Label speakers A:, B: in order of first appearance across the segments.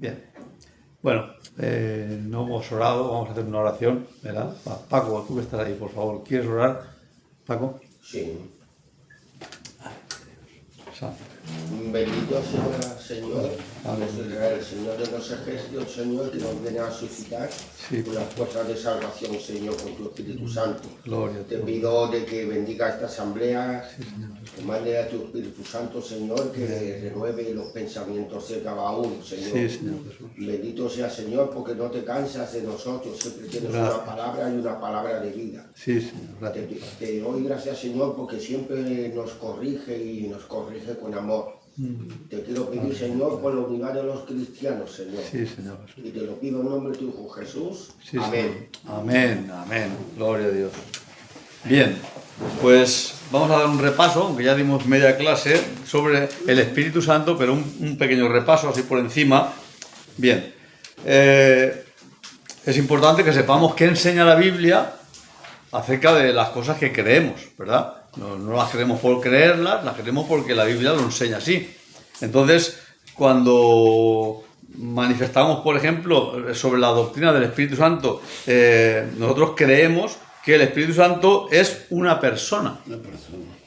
A: Bien. Bueno, no hemos orado, vamos a hacer una oración, ¿verdad? Paco, tú que estás ahí, por favor, ¿quieres orar, Paco?
B: Sí.
A: Santo.
B: Bendito sea, Señor, el Señor de los ejércitos, Señor, que nos viene a suscitar con las fuerzas de salvación, Señor, con tu Espíritu Santo.
A: Gloria a
B: Te
A: ti.
B: pido de que bendiga esta asamblea,
A: Sí, Señor.
B: que mande a tu Espíritu Santo, Señor, que renueve los pensamientos de cada uno, Señor.
A: Sí, Señor Jesús.
B: Bendito sea, Señor, porque no te cansas de nosotros, siempre tienes una palabra y una palabra de vida.
A: Sí, Señor, gracias.
B: Te doy gracias, Señor, porque siempre nos corrige y nos corrige con amor. Te quiero pedir, Señor, por la unidad de los cristianos, Señor.
A: Sí, Señor Jesús.
B: Y te lo pido en nombre de tu Hijo Jesús.
A: Sí,
B: Amén.
A: Señor. Amén, amén. Gloria a Dios. Bien, pues vamos a dar un repaso, aunque ya dimos media clase, sobre el Espíritu Santo, pero un pequeño repaso así por encima. Bien, es importante que sepamos qué enseña la Biblia acerca de las cosas que creemos, ¿verdad? No las creemos por creerlas, las creemos porque la Biblia lo enseña así. Entonces, cuando manifestamos, por ejemplo, sobre la doctrina del Espíritu Santo, nosotros creemos que el Espíritu Santo es una persona.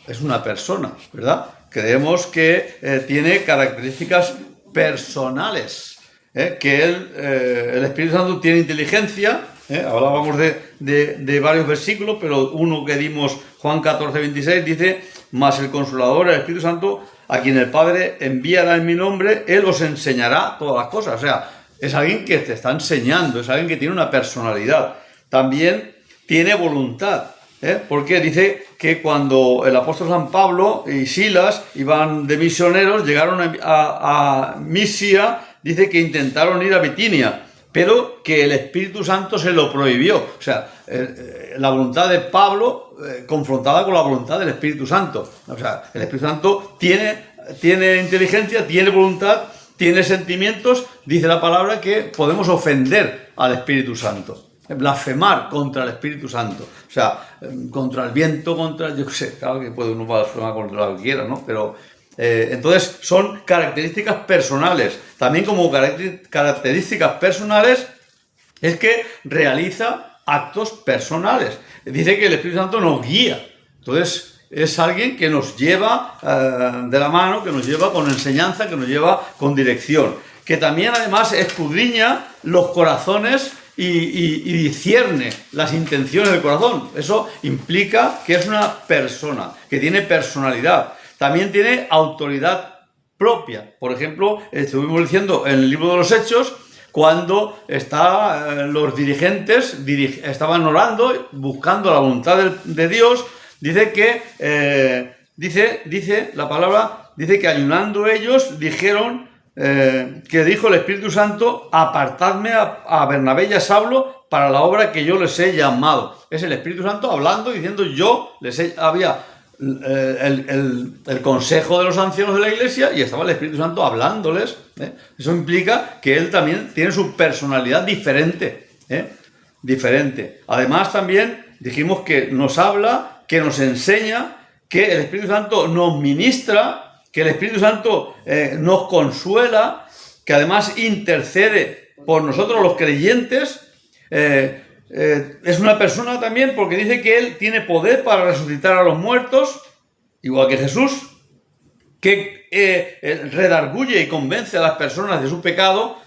A: Es una persona, ¿verdad? Creemos que tiene características personales, que el Espíritu Santo tiene inteligencia. Hablábamos de varios versículos, pero uno que dimos, Juan 14, 26, dice: mas el Consolador, el Espíritu Santo, a quien el Padre enviará en mi nombre, Él os enseñará todas las cosas. O sea, es alguien que te está enseñando, es alguien que tiene una personalidad. También tiene voluntad, porque dice que cuando el apóstol San Pablo y Silas iban de misioneros, llegaron a Misia, dice que intentaron ir a Bitinia, pero que el Espíritu Santo se lo prohibió. O sea, la voluntad de Pablo confrontada con la voluntad del Espíritu Santo. O sea, el Espíritu Santo tiene inteligencia, tiene voluntad, tiene sentimientos. Dice la palabra que podemos ofender al Espíritu Santo, blasfemar contra el Espíritu Santo. O sea, contra el viento, yo sé, claro que puede uno blasfemar contra lo que quiera, ¿no? Pero entonces son características personales. También como características personales es que realiza actos personales. Dice que el Espíritu Santo nos guía. Entonces es alguien que nos lleva de la mano, que nos lleva con enseñanza, que nos lleva con dirección. Que también además escudriña los corazones y discierne las intenciones del corazón. Eso implica que es una persona, que tiene personalidad. También tiene autoridad propia. Por ejemplo, estuvimos diciendo en el libro de los Hechos, cuando los dirigentes estaban orando, buscando la voluntad de Dios, dice que, dice la palabra, dice que ayunando ellos, dijeron, que dijo el Espíritu Santo: apartadme a Bernabé y a Saulo para la obra que yo les he llamado. Es el Espíritu Santo hablando, diciendo: yo había el consejo de los ancianos de la iglesia y estaba el Espíritu Santo hablándoles. Eso implica que él también tiene su personalidad diferente. Además, también dijimos que nos habla, que nos enseña, que el Espíritu Santo nos ministra, que el Espíritu Santo nos consuela, que además intercede por nosotros los creyentes. Es una persona también porque dice que Él tiene poder para resucitar a los muertos, igual que Jesús, que redarguye y convence a las personas de su pecado,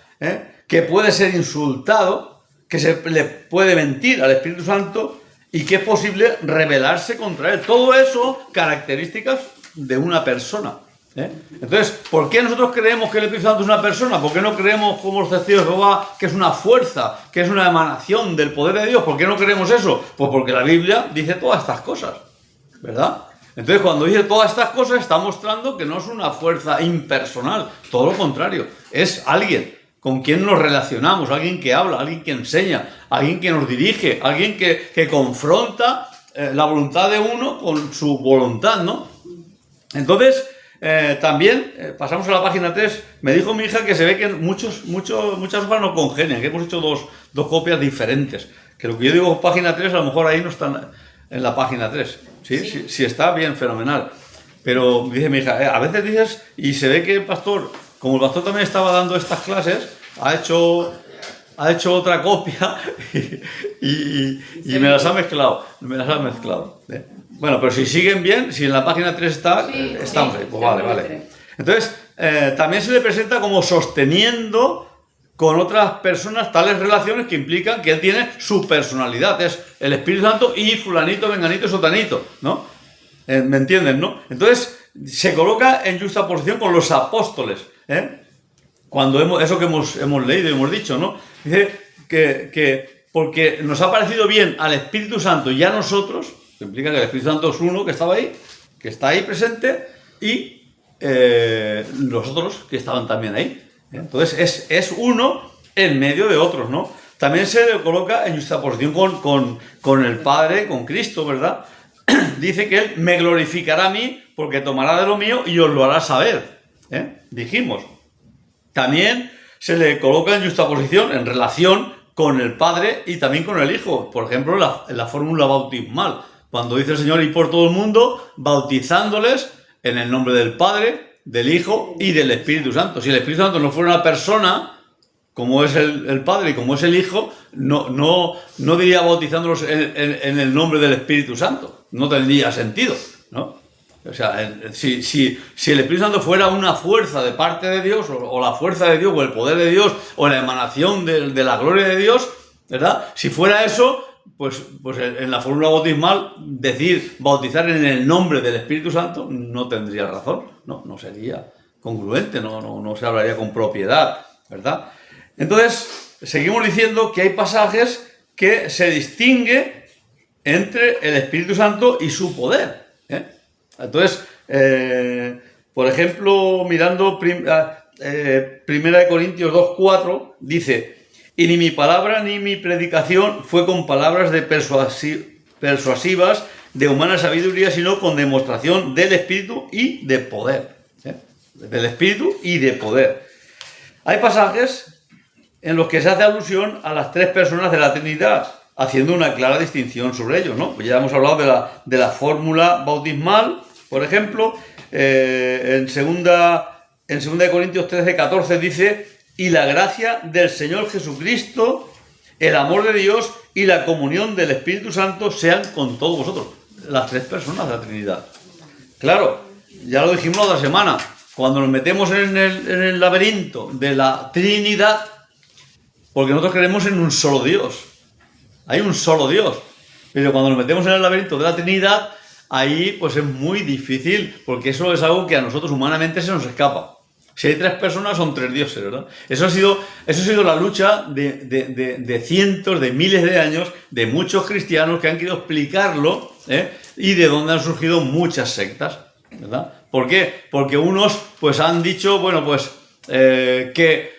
A: que puede ser insultado, que se le puede mentir al Espíritu Santo y que es posible rebelarse contra Él. Todo eso, características de una persona. Entonces, ¿por qué nosotros creemos que el Espíritu Santo es una persona? ¿Por qué no creemos, como los testigos de Jehová, que es una fuerza, que es una emanación del poder de Dios? ¿Por qué no creemos eso? Pues porque la Biblia dice todas estas cosas, ¿verdad? Entonces, cuando dice todas estas cosas, está mostrando que no es una fuerza impersonal, todo lo contrario, es alguien con quien nos relacionamos, alguien que habla, alguien que enseña, alguien que nos dirige, alguien que confronta la voluntad de uno con su voluntad, ¿no? Entonces, también pasamos a la página 3. Me dijo mi hija que se ve que muchas hojas no congenian, que hemos hecho dos copias diferentes. Que lo que yo digo página 3, a lo mejor ahí no están en la página 3. Sí, está bien, fenomenal. Pero dice mi hija, a veces dices, y se ve que el pastor, como el pastor también estaba dando estas clases, ha hecho otra copia y me las ha mezclado. Bueno, pero si siguen bien, si en la página 3 está, estamos ahí. Pues vale. Entonces, también se le presenta como sosteniendo con otras personas tales relaciones que implican que él tiene su personalidad. Es el Espíritu Santo y fulanito, venganito, sotanito, ¿no? ¿Me entienden, no? Entonces, se coloca en juxtaposición con los apóstoles, cuando eso que hemos leído y hemos dicho, ¿no? Dice que porque nos ha parecido bien al Espíritu Santo y a nosotros, que implica que el Espíritu Santo es uno que estaba ahí, que está ahí presente, y los otros que estaban también ahí. Entonces es uno en medio de otros, ¿no? También se le coloca en juxtaposición con el Padre, con Cristo, ¿verdad? Dice que Él me glorificará a mí porque tomará de lo mío y os lo hará saber, dijimos. También se le coloca en juxtaposición, en relación con el Padre y también con el Hijo. Por ejemplo, en la fórmula bautismal, cuando dice el Señor, ir por todo el mundo, bautizándoles en el nombre del Padre, del Hijo y del Espíritu Santo. Si el Espíritu Santo no fuera una persona, como es el Padre y como es el Hijo, no diría bautizándolos en el nombre del Espíritu Santo. No tendría sentido, ¿no? O sea, si el Espíritu Santo fuera una fuerza de parte de Dios, o la fuerza de Dios, o el poder de Dios, o la emanación de la gloria de Dios, ¿verdad? Si fuera eso, pues en la fórmula bautismal, bautizar en el nombre del Espíritu Santo no tendría razón, no sería congruente, no se hablaría con propiedad, ¿verdad? Entonces, seguimos diciendo que hay pasajes que se distingue entre el Espíritu Santo y su poder, Entonces, por ejemplo, mirando 1 Corintios 2:4, dice: y ni mi palabra ni mi predicación fue con palabras persuasivas de humana sabiduría, sino con demostración del Espíritu y de poder. Del Espíritu y de poder. Hay pasajes en los que se hace alusión a las tres personas de la Trinidad, haciendo una clara distinción sobre ellos, ¿no? Pues ya hemos hablado de la fórmula bautismal, por ejemplo, en 2 Corintios 13:14 dice: y la gracia del Señor Jesucristo, el amor de Dios y la comunión del Espíritu Santo sean con todos vosotros. Las tres personas de la Trinidad. Claro, ya lo dijimos la otra semana, cuando nos metemos en el laberinto de la Trinidad, porque nosotros creemos en un solo Dios. Hay un solo Dios. Pero cuando nos metemos en el laberinto de la Trinidad, ahí pues es muy difícil, porque eso es algo que a nosotros humanamente se nos escapa. Si hay tres personas, son tres dioses, ¿verdad? Eso ha sido la lucha de cientos, de miles de años, de muchos cristianos que han querido explicarlo, y de donde han surgido muchas sectas, ¿verdad? ¿Por qué? Porque unos pues han dicho, bueno, pues que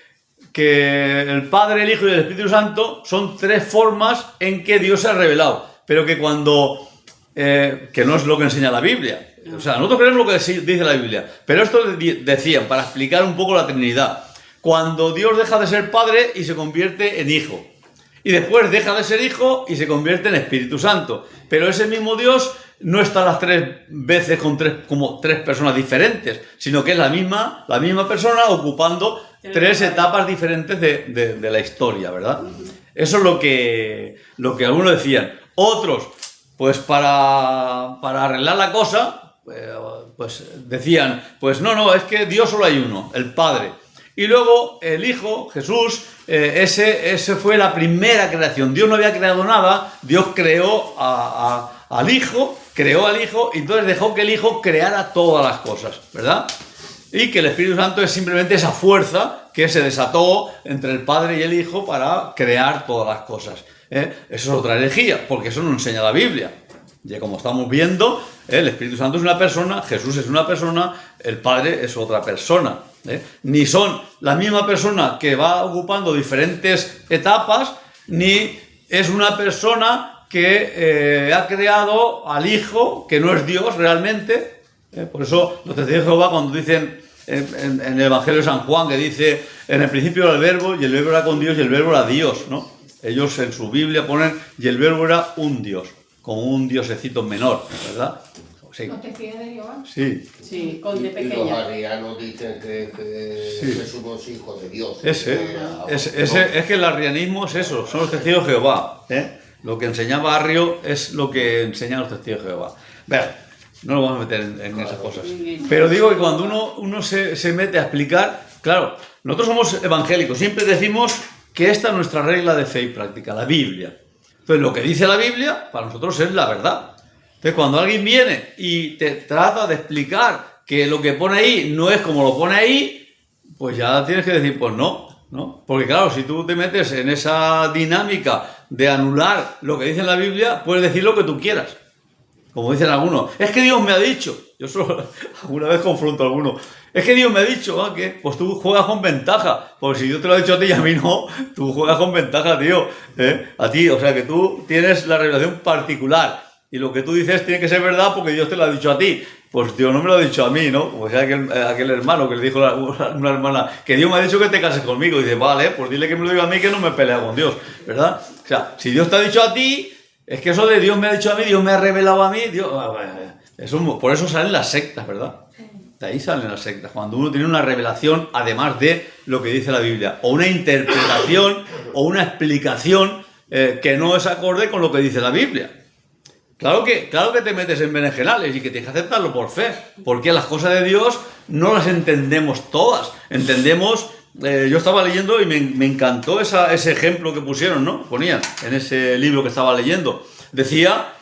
A: el Padre, el Hijo y el Espíritu Santo son tres formas en que Dios se ha revelado, pero que que no es lo que enseña la Biblia. O sea, nosotros creemos lo que dice la Biblia, pero esto decían, para explicar un poco la Trinidad, cuando Dios deja de ser Padre y se convierte en Hijo, y después deja de ser Hijo y se convierte en Espíritu Santo, pero ese mismo Dios no está las tres veces como tres personas diferentes, sino que es la misma persona ocupando tres etapas diferentes de la historia, ¿verdad? Eso es lo que algunos decían. Otros, pues para arreglar la cosa, pues decían, pues no, es que Dios solo hay uno, el Padre. Y luego el Hijo, Jesús, ese fue la primera creación. Dios no había creado nada, Dios creó al Hijo, y entonces dejó que el Hijo creara todas las cosas, ¿verdad? Y que el Espíritu Santo es simplemente esa fuerza que se desató entre el Padre y el Hijo para crear todas las cosas. Eso es otra herejía, porque eso no enseña la Biblia. Y como estamos viendo, el Espíritu Santo es una persona, Jesús es una persona, el Padre es otra persona. Ni son la misma persona que va ocupando diferentes etapas, ni es una persona que ha creado al Hijo, que no es Dios realmente. Por eso los testigos de Jehová, cuando dicen en el Evangelio de San Juan, que dice: en el principio era el Verbo, y el Verbo era con Dios, y el Verbo era Dios, ¿no? Ellos en su Biblia ponen: y el Verbo era un Dios, como un diosecito menor, ¿verdad? Sí.
C: ¿Los testigos de Jehová?
A: Sí.
D: Sí, con de
B: Y los
D: pequeña.
B: arrianos dicen que
A: Sí.
B: Jesús no es hijo de Dios.
A: Es que el arrianismo es eso, son los testigos de Jehová. Lo que enseñaba Arrio es lo que enseñan los testigos de Jehová. Ver, no lo vamos a meter en esas cosas. Pero digo que cuando uno se mete a explicar, claro, nosotros somos evangélicos, siempre decimos que esta es nuestra regla de fe y práctica, la Biblia. Entonces, lo que dice la Biblia, para nosotros es la verdad. Entonces, cuando alguien viene y te trata de explicar que lo que pone ahí no es como lo pone ahí, pues ya tienes que decir, pues no. Porque claro, si tú te metes en esa dinámica de anular lo que dice la Biblia, puedes decir lo que tú quieras. Como dicen algunos, es que Dios me ha dicho. Yo solo alguna vez confronto a alguno. Es que Dios me ha dicho que pues tú juegas con ventaja. Porque si Dios te lo ha dicho a ti y a mí no, tú juegas con ventaja, tío. A ti, o sea que tú tienes la revelación particular. Y lo que tú dices tiene que ser verdad porque Dios te lo ha dicho a ti. Pues Dios no me lo ha dicho a mí, ¿no? Como decía aquel hermano que le dijo a una hermana, que Dios me ha dicho que te cases conmigo. Y dice, vale, pues dile que me lo diga a mí, que no me pelea con Dios, ¿verdad? O sea, si Dios te ha dicho a ti, es que eso de Dios me ha dicho a mí, Dios me ha revelado a mí, Dios... por eso salen las sectas, ¿verdad? De ahí salen las sectas, cuando uno tiene una revelación, además de lo que dice la Biblia, o una interpretación, o una explicación que no es acorde con lo que dice la Biblia. Claro que te metes en berenjenales y que tienes que aceptarlo por fe, porque las cosas de Dios no las entendemos todas. Entendemos, yo estaba leyendo y me encantó ese ejemplo que pusieron, ¿no? Ponían en ese libro que estaba leyendo. Decía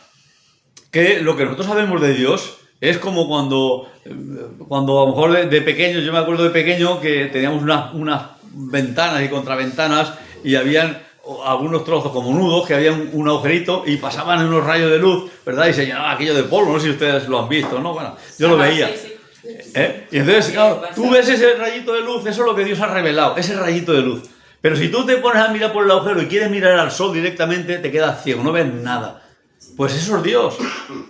A: que lo que nosotros sabemos de Dios es como cuando a lo mejor de pequeños, yo me acuerdo de pequeño que teníamos unas ventanas y contraventanas y habían algunos trozos como nudos que habían un agujerito y pasaban unos rayos de luz, ¿verdad? Y se llenaba aquello de polvo, no sé si ustedes lo han visto, ¿no? Bueno, yo lo veía. Y entonces, claro, tú ves ese rayito de luz, eso es lo que Dios ha revelado, ese rayito de luz. Pero si tú te pones a mirar por el agujero y quieres mirar al sol directamente, te quedas ciego, no ves nada. Pues eso es Dios.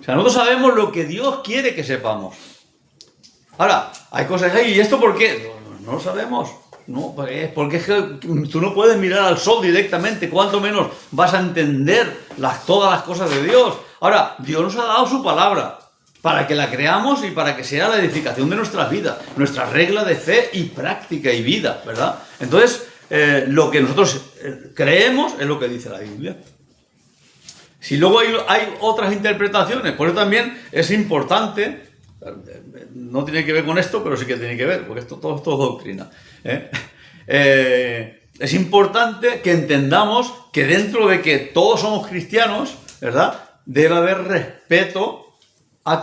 A: O sea, nosotros sabemos lo que Dios quiere que sepamos. Ahora, hay cosas ahí, ¿y esto por qué? No lo sabemos. No, porque es que tú no puedes mirar al sol directamente, cuanto menos vas a entender todas las cosas de Dios. Ahora, Dios nos ha dado su palabra para que la creamos y para que sea la edificación de nuestras vidas, nuestra regla de fe y práctica y vida, ¿verdad? Entonces, lo que nosotros creemos es lo que dice la Biblia. Si luego hay otras interpretaciones, por eso también es importante, no tiene que ver con esto, pero sí que tiene que ver, porque todo es doctrina. Es importante que entendamos que dentro de que todos somos cristianos, ¿verdad? Debe haber respeto a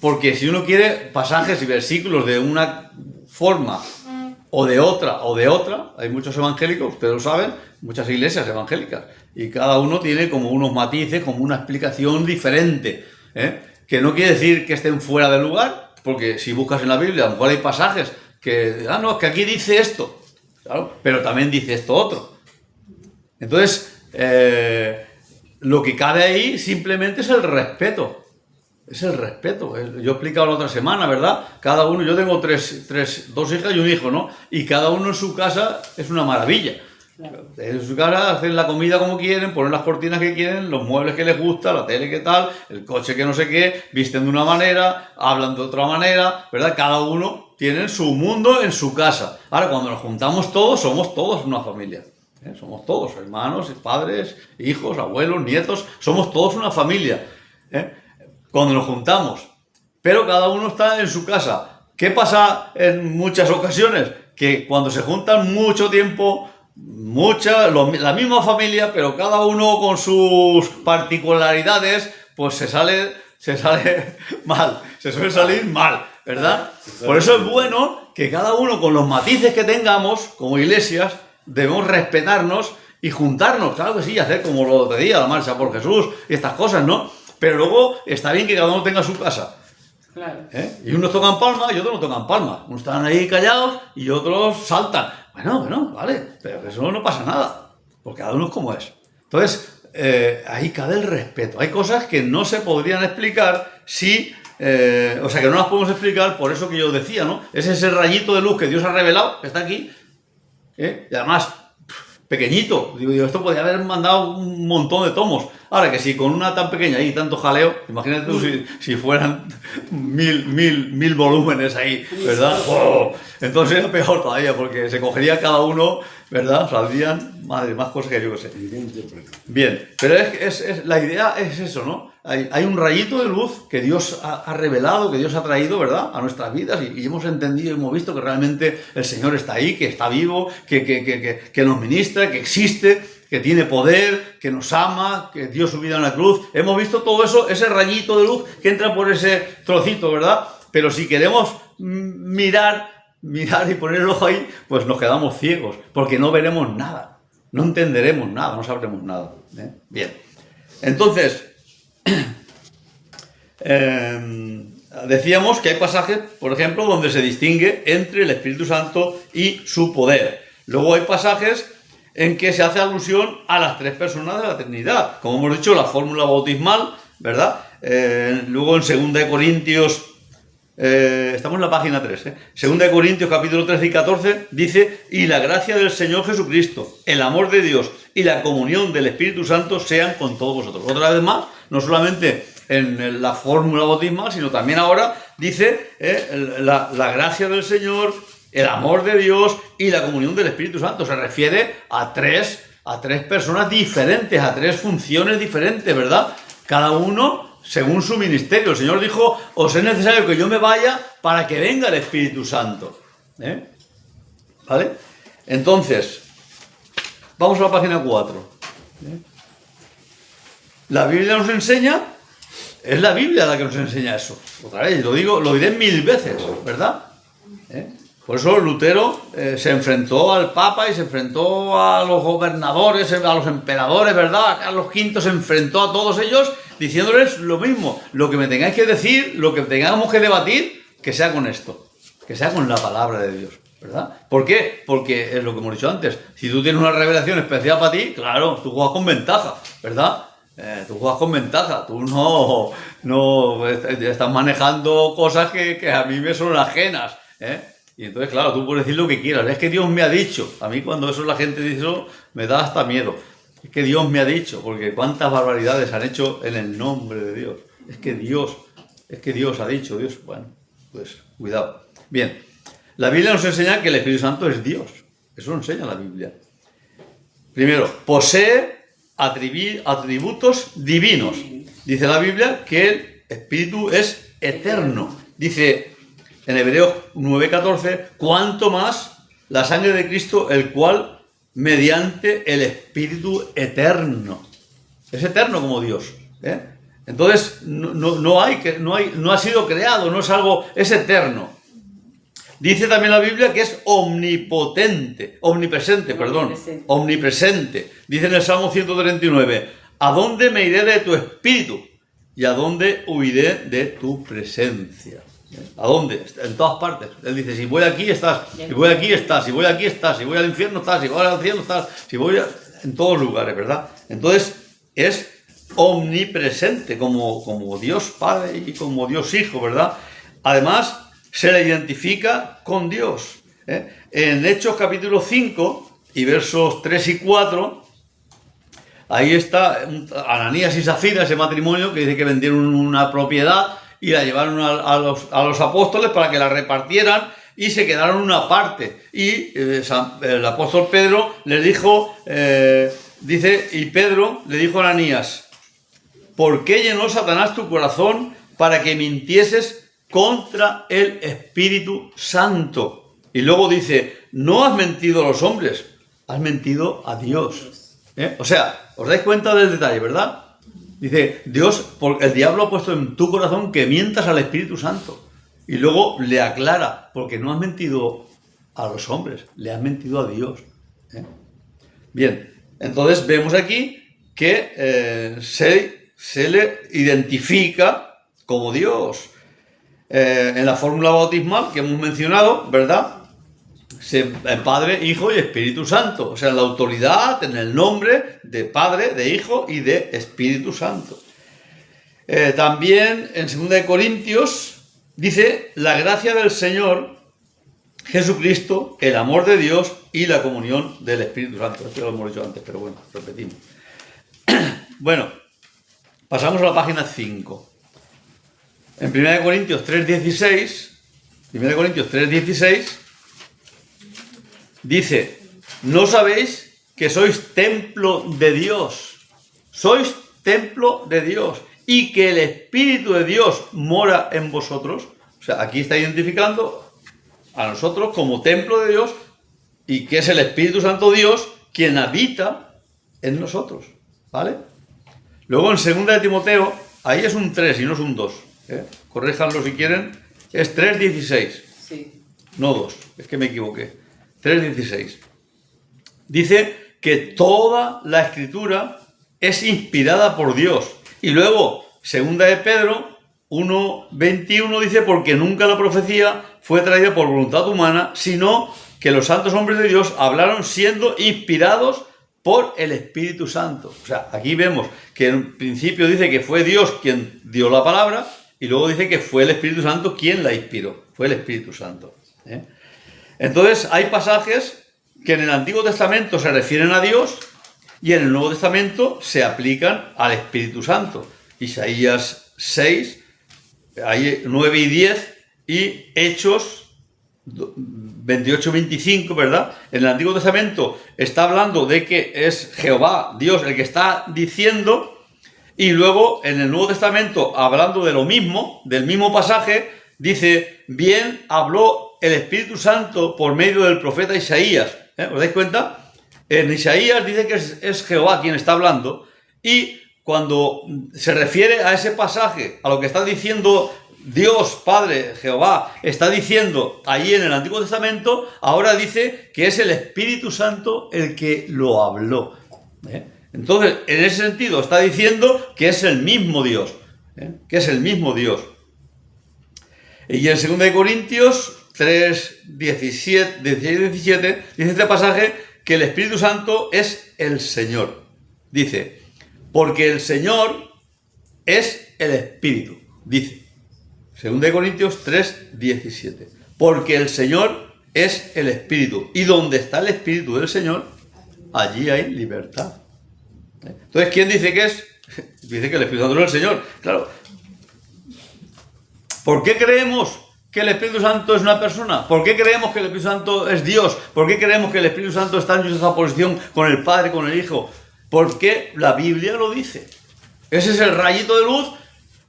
A: porque si uno quiere pasajes y versículos de una forma o de otra, hay muchos evangélicos, ustedes lo saben, muchas iglesias evangélicas, y cada uno tiene como unos matices, como una explicación diferente, que no quiere decir que estén fuera de lugar, porque si buscas en la Biblia, a lo mejor hay pasajes que, no, es que aquí dice esto, claro, pero también dice esto otro. Entonces, lo que cabe ahí simplemente es el respeto. Es el respeto. Yo he explicado la otra semana, ¿verdad? Cada uno, yo tengo dos hijas y un hijo, ¿no? Y cada uno en su casa es una maravilla. Claro. En su casa hacen la comida como quieren, ponen las cortinas que quieren, los muebles que les gusta, la tele que tal, el coche que no sé qué, visten de una manera, hablan de otra manera, ¿verdad? Cada uno tiene su mundo en su casa. Ahora, cuando nos juntamos todos, somos todos una familia. Somos todos hermanos, padres, hijos, abuelos, nietos, somos todos una familia. Cuando nos juntamos, pero cada uno está en su casa. ¿Qué pasa en muchas ocasiones? Que cuando se juntan mucho tiempo, la misma familia, pero cada uno con sus particularidades, pues se sale mal, se suele salir mal, ¿verdad? Por eso es bueno que cada uno con los matices que tengamos como iglesias, debemos respetarnos y juntarnos, claro que sí, hacer como lo pedía la Marcha por Jesús y estas cosas, ¿no? Pero luego está bien que cada uno tenga su casa. Claro. Y unos tocan palmas y otros no tocan palmas. Unos están ahí callados y otros saltan. Bueno, vale, pero eso no pasa nada, porque cada uno es como es. Entonces, ahí cabe el respeto. Hay cosas que no se podrían explicar si... o sea, que no las podemos explicar por eso que yo decía, ¿no? Es ese rayito de luz que Dios ha revelado, que está aquí. Y además, pequeñito. Digo, esto podría haber mandado un montón de tomos. Ahora que si con una tan pequeña y tanto jaleo, imagínate tú si fueran mil volúmenes ahí, ¿verdad? ¡Oh! Entonces era peor todavía, porque se cogería cada uno, ¿verdad? Saldrían, madre, más cosas que yo que sé. Bien, pero la idea es eso, ¿no? Hay un rayito de luz que Dios ha revelado, que Dios ha traído, ¿verdad?, a nuestras vidas, y hemos entendido y hemos visto que realmente el Señor está ahí, que está vivo, que nos ministra, que existe, que tiene poder, que nos ama, que dio su vida en la cruz. Hemos visto todo eso, ese rayito de luz que entra por ese trocito, ¿verdad? Pero si queremos mirar y poner el ojo ahí, pues nos quedamos ciegos, porque no veremos nada, no entenderemos nada, no sabremos nada, ¿eh? Bien, entonces, decíamos que hay pasajes, por ejemplo, donde se distingue entre el Espíritu Santo y su poder. Luego hay pasajes en que se hace alusión a las tres personas de la Trinidad, como hemos dicho, la fórmula bautismal, ¿verdad? Luego en 2 Corintios, estamos en la página 3, 2 Corintios capítulo 13 y 14, dice: y la gracia del Señor Jesucristo, el amor de Dios y la comunión del Espíritu Santo sean con todos vosotros. Otra vez más, no solamente en la fórmula bautismal, sino también ahora dice la gracia del Señor, el amor de Dios y la comunión del Espíritu Santo. Se refiere a tres personas diferentes, a tres funciones diferentes, ¿verdad? Cada uno según su ministerio. El Señor dijo: os es necesario que yo me vaya para que venga el Espíritu Santo. ¿Vale? Entonces, vamos a la página 4. La Biblia nos enseña, es la Biblia la que nos enseña eso. Otra vez, lo diré 1000 veces, ¿verdad? Por eso Lutero se enfrentó al Papa y se enfrentó a los gobernadores, a los emperadores, ¿verdad? A Carlos V se enfrentó a todos ellos diciéndoles lo mismo: lo que me tengáis que decir, lo que tengamos que debatir, que sea con esto, que sea con la palabra de Dios, ¿verdad? ¿Por qué? Porque es lo que hemos dicho antes. Si tú tienes una revelación especial para ti, claro, tú juegas con ventaja, ¿verdad? Tú juegas con ventaja, tú no estás manejando cosas que a mí me son ajenas, Y entonces, claro, tú puedes decir lo que quieras. Es que Dios me ha dicho. A mí cuando eso la gente dice eso, me da hasta miedo. Es que Dios me ha dicho, porque cuántas barbaridades han hecho en el nombre de Dios. Es que Dios ha dicho, Dios, bueno, pues cuidado. Bien, la Biblia nos enseña que el Espíritu Santo es Dios. Eso lo enseña la Biblia. Primero, posee atributos divinos. Dice la Biblia que el Espíritu es eterno. Dice en Hebreos 9:14, cuanto más la sangre de Cristo, el cual mediante el Espíritu eterno. Es eterno como Dios, Entonces no ha sido creado, no es algo, es eterno. Dice también la Biblia que es omnipresente. Dice en el Salmo 139, ¿a dónde me iré de tu espíritu? ¿Y a dónde huiré de tu presencia? ¿A dónde? En todas partes. Él dice: si voy aquí estás, si voy aquí estás, si voy aquí estás, si voy al infierno estás, si voy al cielo estás, si voy en todos lugares, ¿verdad? Entonces es omnipresente como Dios Padre y como Dios Hijo, ¿verdad? Además se le identifica con Dios. En Hechos capítulo 5 y versos 3 y 4, ahí está Ananías y Zafira, ese matrimonio que dice que vendieron una propiedad y la llevaron a los apóstoles para que la repartieran, y se quedaron una parte. Y el apóstol Pedro les dijo, y Pedro le dijo a Ananías: ¿por qué llenó Satanás tu corazón para que mintieses contra el Espíritu Santo? Y luego dice: no has mentido a los hombres, has mentido a Dios. O sea, os dais cuenta del detalle, ¿verdad? Dice Dios, el diablo ha puesto en tu corazón que mientas al Espíritu Santo. Y luego le aclara: porque no has mentido a los hombres, le has mentido a Dios. Bien, entonces vemos aquí que se le identifica como Dios. En la fórmula bautismal que hemos mencionado, ¿verdad? Padre, Hijo y Espíritu Santo. O sea, la autoridad en el nombre de Padre, de Hijo y de Espíritu Santo. También en 2 Corintios dice: la gracia del Señor Jesucristo, el amor de Dios y la comunión del Espíritu Santo. Esto ya lo hemos dicho antes, pero bueno, repetimos. Bueno, pasamos a la página 5. En 1 Corintios 3:16, dice, ¿no sabéis que sois templo de Dios? Sois templo de Dios y que el Espíritu de Dios mora en vosotros. O sea, aquí está identificando a nosotros como templo de Dios y que es el Espíritu Santo Dios quien habita en nosotros, ¿vale? Luego en 2 de Timoteo, ahí es un 3 y no es un 2, corréjanlo si quieren, es 3:16, sí. No 2, es que me equivoqué, 3:16. Dice que toda la Escritura es inspirada por Dios. Y luego, 2 de Pedro 1:21 dice, porque nunca la profecía fue traída por voluntad humana, sino que los santos hombres de Dios hablaron siendo inspirados por el Espíritu Santo. O sea, aquí vemos que en principio dice que fue Dios quien dio la palabra y luego dice que fue el Espíritu Santo quien la inspiró. Fue el Espíritu Santo. Entonces, hay pasajes que en el Antiguo Testamento se refieren a Dios y en el Nuevo Testamento se aplican al Espíritu Santo. Isaías 6, 9 y 10 y Hechos 28-25, ¿verdad? En el Antiguo Testamento está hablando de que es Jehová, Dios, el que está diciendo, y luego en el Nuevo Testamento, hablando de lo mismo, del mismo pasaje, dice, bien habló el Espíritu Santo por medio del profeta Isaías. ¿Os dais cuenta? En Isaías dice que es Jehová quien está hablando, y cuando se refiere a ese pasaje, a lo que está diciendo Dios, Padre, Jehová, está diciendo allí en el Antiguo Testamento, ahora dice que es el Espíritu Santo el que lo habló. Entonces, en ese sentido, está diciendo que es el mismo Dios. Que es el mismo Dios. Y en 2 Corintios 3, 16 y 17, dice este pasaje que el Espíritu Santo es el Señor. Dice, porque el Señor es el Espíritu. Dice. 2 Corintios 3, 17. Porque el Señor es el Espíritu. Y donde está el Espíritu del Señor, allí hay libertad. Entonces, ¿quién dice que es? Dice que el Espíritu Santo es el Señor. Claro. ¿Por qué creemos que el Espíritu Santo es una persona? ¿Por qué creemos que el Espíritu Santo es Dios? ¿Por qué creemos que el Espíritu Santo está en esa posición con el Padre, con el Hijo? Porque la Biblia lo dice. Ese es el rayito de luz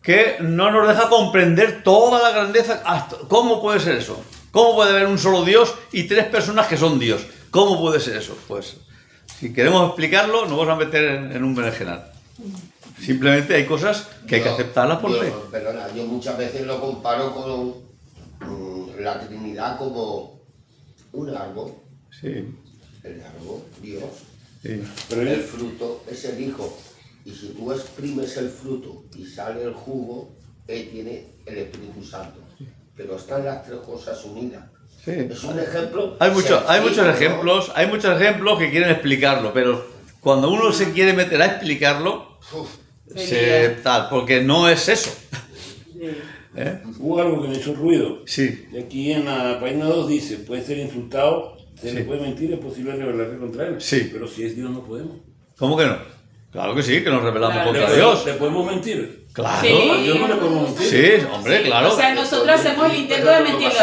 A: que no nos deja comprender toda la grandeza. ¿Cómo puede ser eso? ¿Cómo puede haber un solo Dios y tres personas que son Dios? ¿Cómo puede ser eso? Pues, si queremos explicarlo, nos vamos a meter en un berenjenal. Simplemente hay cosas que hay que aceptarlas por fe.
B: Perdona, yo muchas veces lo comparo con la Trinidad como un árbol.
A: Sí.
B: El árbol, Dios.
A: Sí.
B: Pero el fruto es el Hijo. Y si tú exprimes el fruto y sale el jugo, tiene el Espíritu Santo. Pero están las tres cosas unidas. Sí. Es un ejemplo.
A: Hay muchos ejemplos que quieren explicarlo, pero cuando uno se quiere meter a explicarlo, porque no es eso.
C: Hubo algo que me hizo ruido.
A: Sí.
C: Y aquí en la página 2 dice, puede ser insultado, se le puede mentir, es posible rebelarse contra él.
A: Sí.
C: Pero si es Dios no podemos.
A: ¿Cómo que no? Claro que sí, que nos rebelamos contra Dios.
C: ¿Le podemos mentir?
A: Claro.
C: Sí. A Dios no le podemos mentir.
A: Sí, hombre, claro.
D: O sea, nosotros hacemos el intento de mentirle.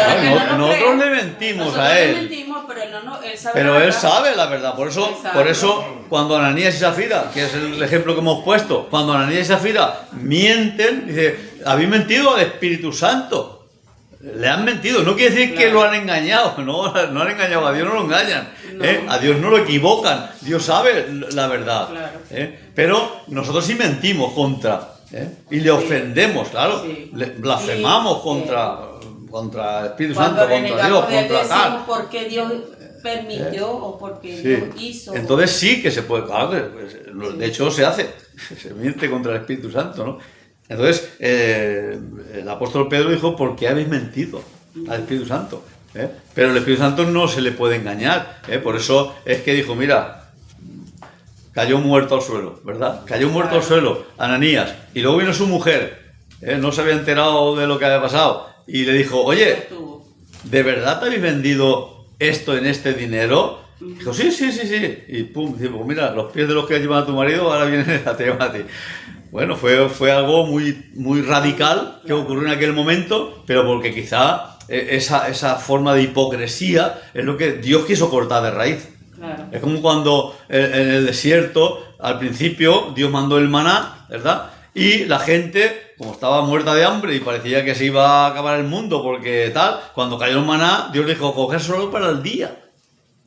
A: Nosotros le mentimos a él.
D: Nosotros le mentimos, pero él sabe
A: pero
D: la verdad.
A: Él sabe la verdad. Por eso, cuando Ananías y Zafira, que es el ejemplo que hemos puesto, cuando Ananías y Zafira mienten, dice, habéis mentido al Espíritu Santo. Le han mentido, no quiere decir que lo han engañado, no han engañado, a Dios no lo engañan, a Dios no lo equivocan, Dios sabe la verdad, pero nosotros sí mentimos contra, y le ofendemos, claro, le blasfemamos contra el Espíritu Santo, contra Dios, contra tal.
D: ¿Por qué Dios permitió o porque Dios hizo?
A: Entonces sí que se puede, claro, de hecho se miente contra el Espíritu Santo, ¿no? Entonces, el apóstol Pedro dijo, ¿por qué habéis mentido al Espíritu Santo? Pero el Espíritu Santo no se le puede engañar. Por eso es que dijo, mira, cayó muerto al suelo, ¿verdad? Cayó muerto al suelo, Ananías. Y luego vino su mujer, no se había enterado de lo que había pasado. Y le dijo, oye, ¿de verdad te habéis vendido esto en este dinero? Dijo, sí. Y pum, dice, pues mira, los pies de los que has llevado a tu marido ahora vienen a ti. Bueno, fue algo muy radical que ocurrió en aquel momento, pero porque quizá esa forma de hipocresía es lo que Dios quiso cortar de raíz.
D: Claro.
A: Es como cuando en el desierto, al principio, Dios mandó el maná, ¿verdad? Y la gente, como estaba muerta de hambre y parecía que se iba a acabar el mundo porque tal, cuando cayó el maná, Dios dijo, coger solo para el día.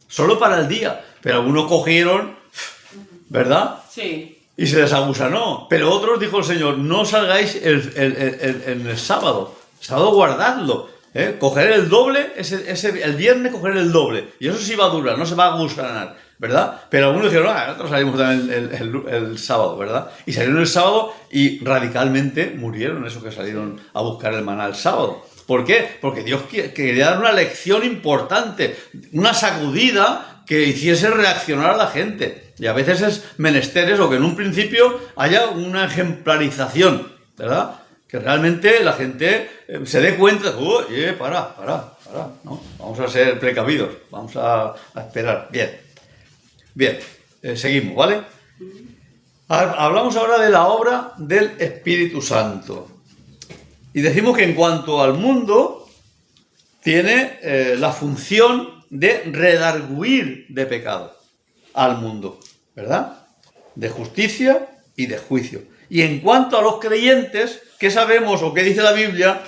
A: Solo para el día. Pero algunos cogieron, ¿verdad?
D: Sí.
A: Y se les agusanó. Pero otros, dijo el Señor, no salgáis en el sábado. El sábado guardadlo. Coger el doble, el viernes coger el doble. Y eso sí va a durar, no se va a agusanar, ¿verdad? Pero algunos dijeron, nosotros salimos también el sábado, ¿verdad? Y salieron el sábado y radicalmente murieron esos que salieron a buscar el maná el sábado. ¿Por qué? Porque Dios quería dar una lección importante, una sacudida que hiciese reaccionar a la gente. Y a veces es menester eso, que en un principio haya una ejemplarización, ¿verdad? Que realmente la gente se dé cuenta, oye, para, ¿no? Vamos a ser precavidos, vamos a esperar. Bien, seguimos, ¿vale? Hablamos ahora de la obra del Espíritu Santo. Y decimos que en cuanto al mundo, tiene la función de redarguir de pecado al mundo, ¿verdad? De justicia y de juicio. Y en cuanto a los creyentes, ¿qué sabemos o qué dice la Biblia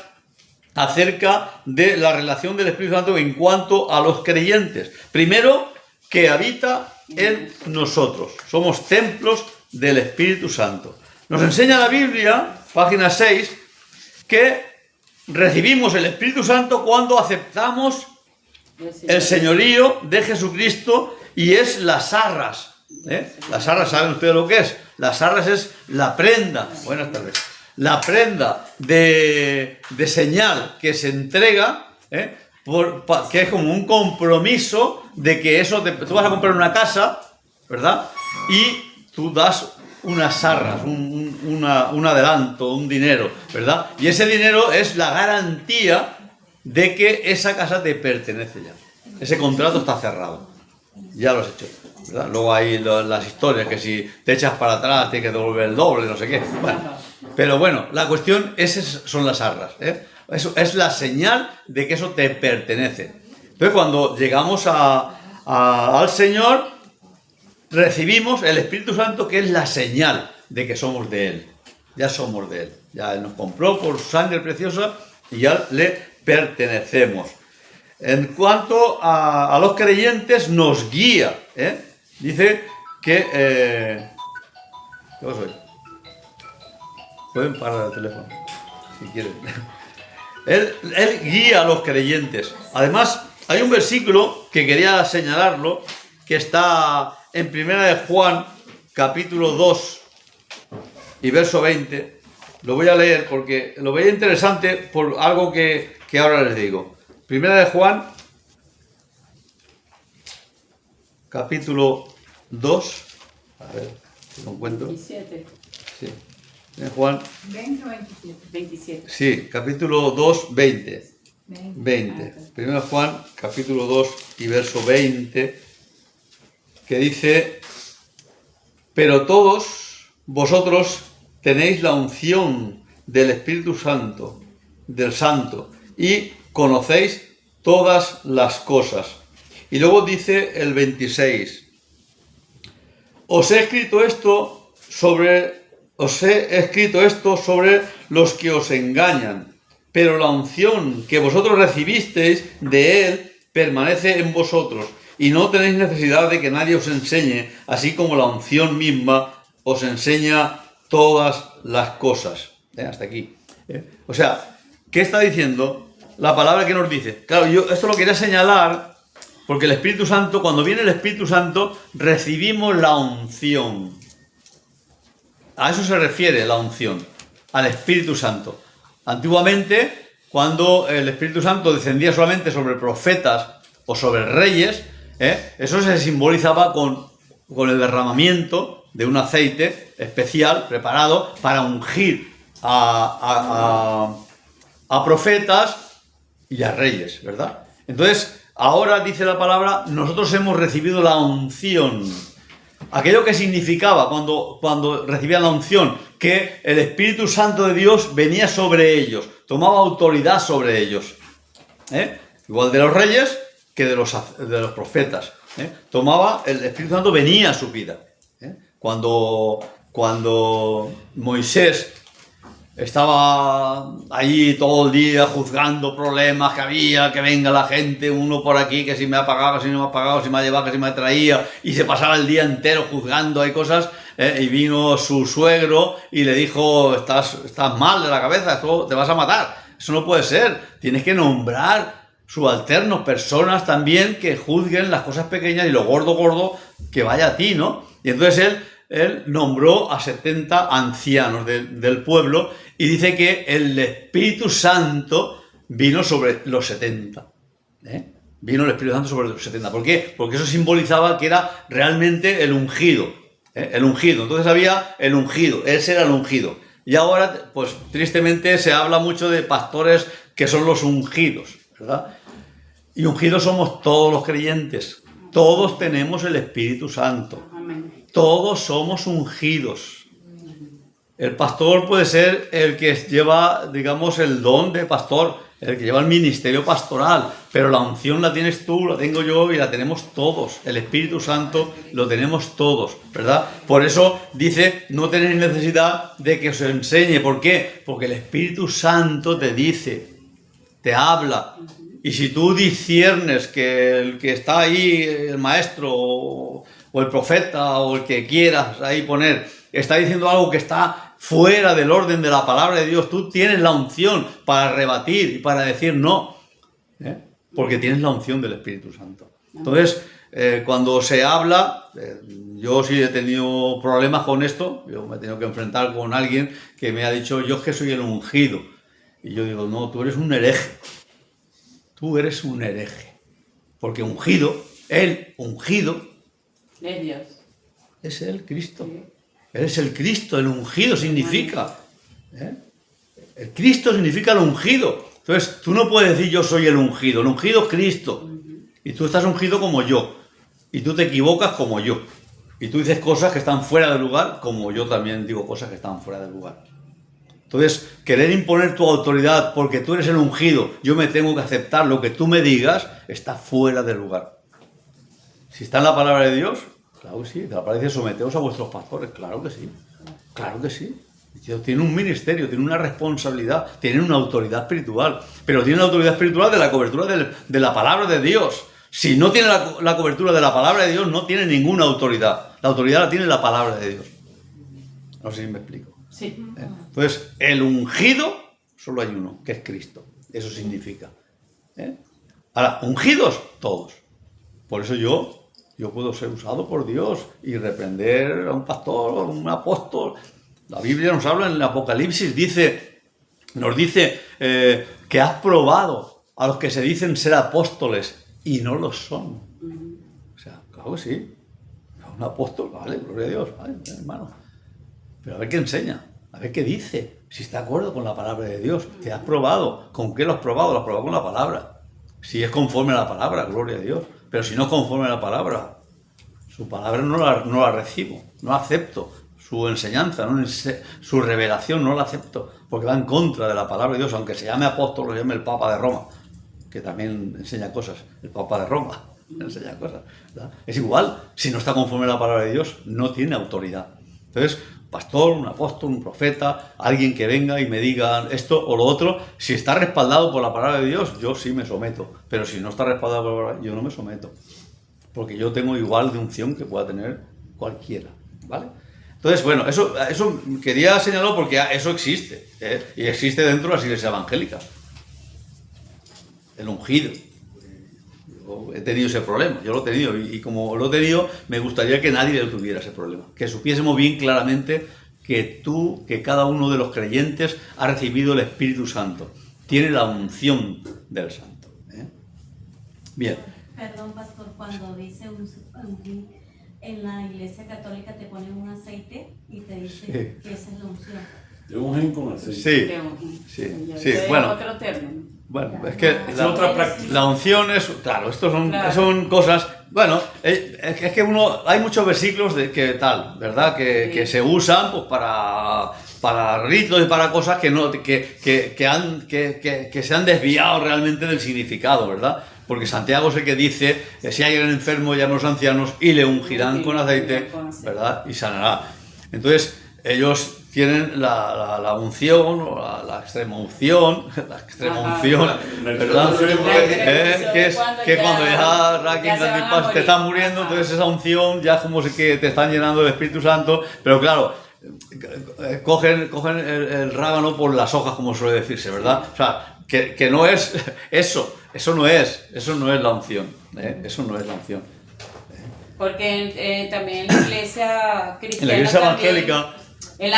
A: acerca de la relación del Espíritu Santo en cuanto a los creyentes? Primero, que habita en nosotros. Somos templos del Espíritu Santo. Nos enseña la Biblia, página 6, que recibimos el Espíritu Santo cuando aceptamos el señorío de Jesucristo y es las arras. Las arras, ¿saben ustedes lo que es? Las arras es la prenda, buenas tardes, la prenda de señal que se entrega, que es como un compromiso de que eso, tú vas a comprar una casa, ¿verdad? Y tú das unas arras, un adelanto, un dinero, ¿verdad? Y ese dinero es la garantía de que esa casa te pertenece ya. Ese contrato está cerrado. Ya lo has hecho, ¿verdad? Luego hay las historias que si te echas para atrás tienes que devolver el doble, no sé qué. Bueno, pero bueno, la cuestión, esas son las arras, Eso es la señal de que eso te pertenece. Entonces, cuando llegamos al Señor, recibimos el Espíritu Santo, que es la señal de que somos de Él. Ya somos de Él. Ya Él nos compró por su sangre preciosa y ya le pertenecemos. En cuanto a los creyentes, nos guía. Dice que... ¿Qué os oye? Pueden parar el teléfono, si quieren. Él guía a los creyentes. Además, hay un versículo que quería señalarlo, que está en 1 de Juan, capítulo 2 y verso 20. Lo voy a leer porque lo veía interesante por algo que ahora les digo. 1 de Juan, capítulo 2. A ver, si lo encuentro.
D: 27.
A: Sí. Juan.
E: 20 o 27.
D: 27.
A: Sí, capítulo 2, 20. 20. 1 Juan, capítulo 2 y verso 20, que dice: pero todos vosotros tenéis la unción del Espíritu Santo, del Santo, y conocéis todas las cosas. Y luego dice el 26: os he escrito esto sobre los que os engañan, pero la unción que vosotros recibisteis de Él permanece en vosotros, y no tenéis necesidad de que nadie os enseñe, así como la unción misma os enseña todas las cosas. Hasta aquí. O sea, ¿qué está diciendo? La palabra que nos dice. Claro, yo esto lo quería señalar porque el Espíritu Santo, cuando viene el Espíritu Santo, recibimos la unción. A eso se refiere la unción, al Espíritu Santo. Antiguamente, cuando el Espíritu Santo descendía solamente sobre profetas o sobre reyes, eso se simbolizaba con el derramamiento de un aceite especial preparado para ungir a profetas y a reyes, ¿verdad? Entonces, ahora dice la palabra, nosotros hemos recibido la unción. Aquello que significaba cuando recibían la unción, que el Espíritu Santo de Dios venía sobre ellos, tomaba autoridad sobre ellos. Igual de los reyes que de los profetas. El Espíritu Santo venía a su vida. Cuando Moisés estaba allí todo el día juzgando problemas que había, que venga la gente, uno por aquí, que si me ha pagado, que si no me ha pagado, si me ha llevado, que si me ha traído, y se pasaba el día entero juzgando, hay cosas, y vino su suegro y le dijo, estás mal de la cabeza, esto te vas a matar, eso no puede ser, tienes que nombrar subalternos, personas también que juzguen las cosas pequeñas y lo gordo que vaya a ti, ¿no? Y entonces él nombró a 70 ancianos del pueblo y dice que el Espíritu Santo vino sobre los 70. Vino el Espíritu Santo sobre los 70. ¿Por qué? Porque eso simbolizaba que era realmente el ungido. El ungido. Entonces había el ungido. Ese era el ungido. Y ahora, pues tristemente, se habla mucho de pastores que son los ungidos, ¿verdad? Y ungidos somos todos los creyentes. Todos tenemos el Espíritu Santo. Todos somos ungidos. El pastor puede ser el que lleva, digamos, el don de pastor, el que lleva el ministerio pastoral, pero la unción la tienes tú, la tengo yo y la tenemos todos. El Espíritu Santo lo tenemos todos, ¿verdad? Por eso dice, no tenéis necesidad de que os enseñe. ¿Por qué? Porque el Espíritu Santo te dice, te habla. Y si tú disciernes que el que está ahí, el maestro o el profeta o el que quieras ahí poner, está diciendo algo que está fuera del orden de la palabra de Dios, tú tienes la unción para rebatir y para decir no, porque tienes la unción del Espíritu Santo. Entonces, cuando se habla, yo sí he tenido problemas con esto, yo me he tenido que enfrentar con alguien que me ha dicho, yo es que soy el ungido. Y yo digo, no, tú eres un hereje. Tú eres un hereje. Porque ungido, el ungido,
D: es Dios.
A: Es el Cristo. Él es el Cristo, el ungido significa. El Cristo significa el ungido. Entonces, tú no puedes decir yo soy el ungido es Cristo. Y tú estás ungido como yo. Y tú te equivocas como yo. Y tú dices cosas que están fuera de lugar, como yo también digo cosas que están fuera de lugar. Entonces, querer imponer tu autoridad porque tú eres el ungido, yo me tengo que aceptar lo que tú me digas, está fuera de lugar. Si está en la palabra de Dios, claro que sí. La palabra dice, someteos a vuestros pastores, claro que sí. Claro que sí. Dios tiene un ministerio, tiene una responsabilidad, tiene una autoridad espiritual, pero tiene la autoridad espiritual de la cobertura de la palabra de Dios. Si no tiene la cobertura de la palabra de Dios, no tiene ninguna autoridad. La autoridad la tiene la palabra de Dios. No sé si me explico.
D: Sí.
A: Entonces, el ungido, solo hay uno, que es Cristo. Eso significa. Ahora, ungidos, todos. Por eso yo puedo ser usado por Dios y reprender a un pastor, a un apóstol. La Biblia nos habla en el Apocalipsis, nos dice que has probado a los que se dicen ser apóstoles y no lo son. O sea, claro que sí. Un apóstol, vale, gloria a Dios, vale, hermano. Pero a ver qué enseña, a ver qué dice, si está de acuerdo con la palabra de Dios. Te has probado. ¿Con qué lo has probado? Lo has probado con la palabra. Si es conforme a la palabra, gloria a Dios. Pero si no es conforme a la palabra, su palabra no la recibo, no la acepto. Su enseñanza, su revelación no la acepto, porque va en contra de la palabra de Dios, aunque se llame apóstol, lo llame el Papa de Roma, que también enseña cosas, el Papa de Roma enseña cosas, ¿verdad? Es igual, si no está conforme a la palabra de Dios, no tiene autoridad. Entonces, pastor, un apóstol, un profeta, alguien que venga y me diga esto o lo otro, si está respaldado por la palabra de Dios, yo sí me someto, pero si no está respaldado por la palabra, yo no me someto, porque yo tengo igual de unción que pueda tener cualquiera, ¿vale? Entonces, bueno, eso quería señalarlo porque eso existe, y existe dentro de las iglesias evangélicas. El ungido. Yo he tenido ese problema, yo lo he tenido, y como lo he tenido, me gustaría que nadie tuviera ese problema. Que supiésemos bien claramente que cada uno de los creyentes ha recibido el Espíritu Santo. Tiene la unción del Santo. Bien.
E: Perdón, pastor, cuando dice en la iglesia católica te ponen un aceite y te dice que esa es la unción.
C: Te ungen con aceite.
A: Sí, sí, bueno.
D: Otro término.
A: Bueno, es que
C: Es otra práctica.
A: la unción es, claro, estos son,
D: Claro.
A: son cosas, bueno, es que hay muchos versículos de que tal, ¿verdad? Que se usan pues para ritos y para cosas que no que se han desviado realmente del significado, ¿verdad? Porque Santiago es el que dice, si hay alguien enfermo, llama a los ancianos y le ungirán con aceite, ¿verdad? Y sanará. Entonces, ellos tienen la unción, o la extrema unción, ¿verdad? Que cuando ya te están muriendo, entonces esa unción ya es como si que te están llenando del Espíritu Santo, pero claro, cogen el rábano por las hojas, como suele decirse, ¿verdad? O sea, que no es eso no es la unción, eso no es la unción.
D: Porque también en la iglesia cristiana,
A: En la iglesia evangélica,
D: en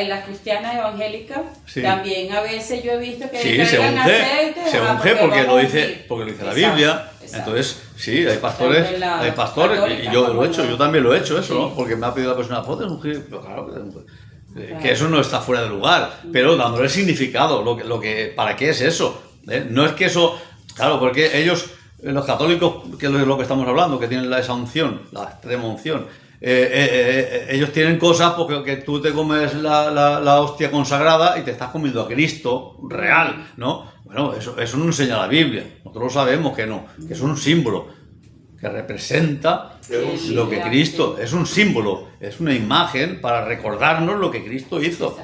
D: las cristianas evangélicas,
A: Sí.
D: también a veces yo he visto que
A: sí,
D: cargan aceite,
A: se
D: ajá,
A: unge porque lo
D: vamos a
A: dice
D: ungir.
A: la
D: Exacto,
A: Biblia.
D: exacto.
A: Entonces, sí, hay pastores,
D: Católica,
A: y yo lo he hecho,
D: bueno.
A: yo también lo he hecho eso,
D: Sí.
A: ¿no? Porque me ha pedido la persona, ¿puedes ungir? Pero claro, que eso no está fuera de lugar, pero dándole significado, ¿para qué es eso? No es que eso, claro, porque ellos, los católicos, que es lo que estamos hablando, que tienen esa unción, la extrema unción, ellos tienen cosas porque que tú te comes la hostia consagrada y te estás comiendo a Cristo real, ¿no? Bueno, eso no enseña la Biblia, nosotros lo sabemos que no, que es un símbolo que representa lo que Cristo, es un símbolo, es una imagen para recordarnos lo que Cristo hizo.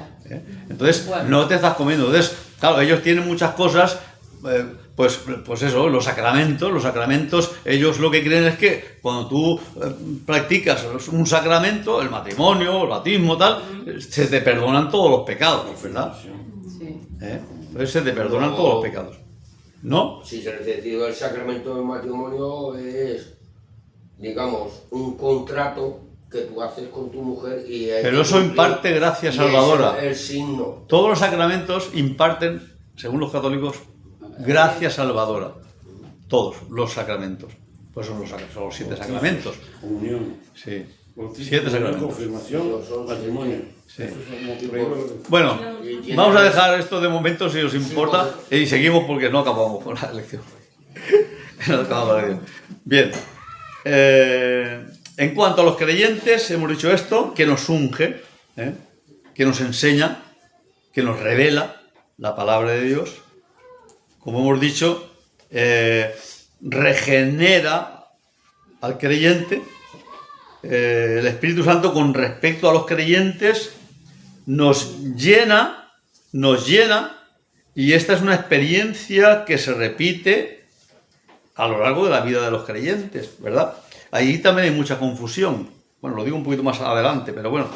A: Entonces, no te estás comiendo. Entonces, claro, ellos tienen muchas cosas, pues eso, los sacramentos, ellos lo que creen es que cuando tú practicas un sacramento, el matrimonio, el bautismo, tal, se te perdonan todos los pecados, ¿verdad?
D: Sí.
A: Entonces se te perdonan todos los pecados. ¿No?
B: Si se necesita el sacramento del matrimonio es, digamos, un contrato que tú haces con tu mujer y...
A: Pero eso imparte gracia salvadora.
B: Es el signo.
A: Todos los sacramentos imparten, según los católicos, gracia salvadora. Todos los sacramentos. Pues son los 7 sacramentos.
C: Comunión.
A: Sí.
C: Bautismo,
A: 7 sacramentos.
C: confirmación, matrimonio.
A: Sí.
C: Esos son motivos.
A: Bueno, vamos a dejar esto de momento si os importa y seguimos porque no acabamos con la lección. No acabamos la lección. Bien. En cuanto a los creyentes, hemos dicho esto, que nos unge, que nos enseña, que nos revela la palabra de Dios. Como hemos dicho, regenera al creyente. El Espíritu Santo con respecto a los creyentes nos llena, y esta es una experiencia que se repite a lo largo de la vida de los creyentes, ¿verdad? Ahí también hay mucha confusión. Bueno, lo digo un poquito más adelante, pero bueno.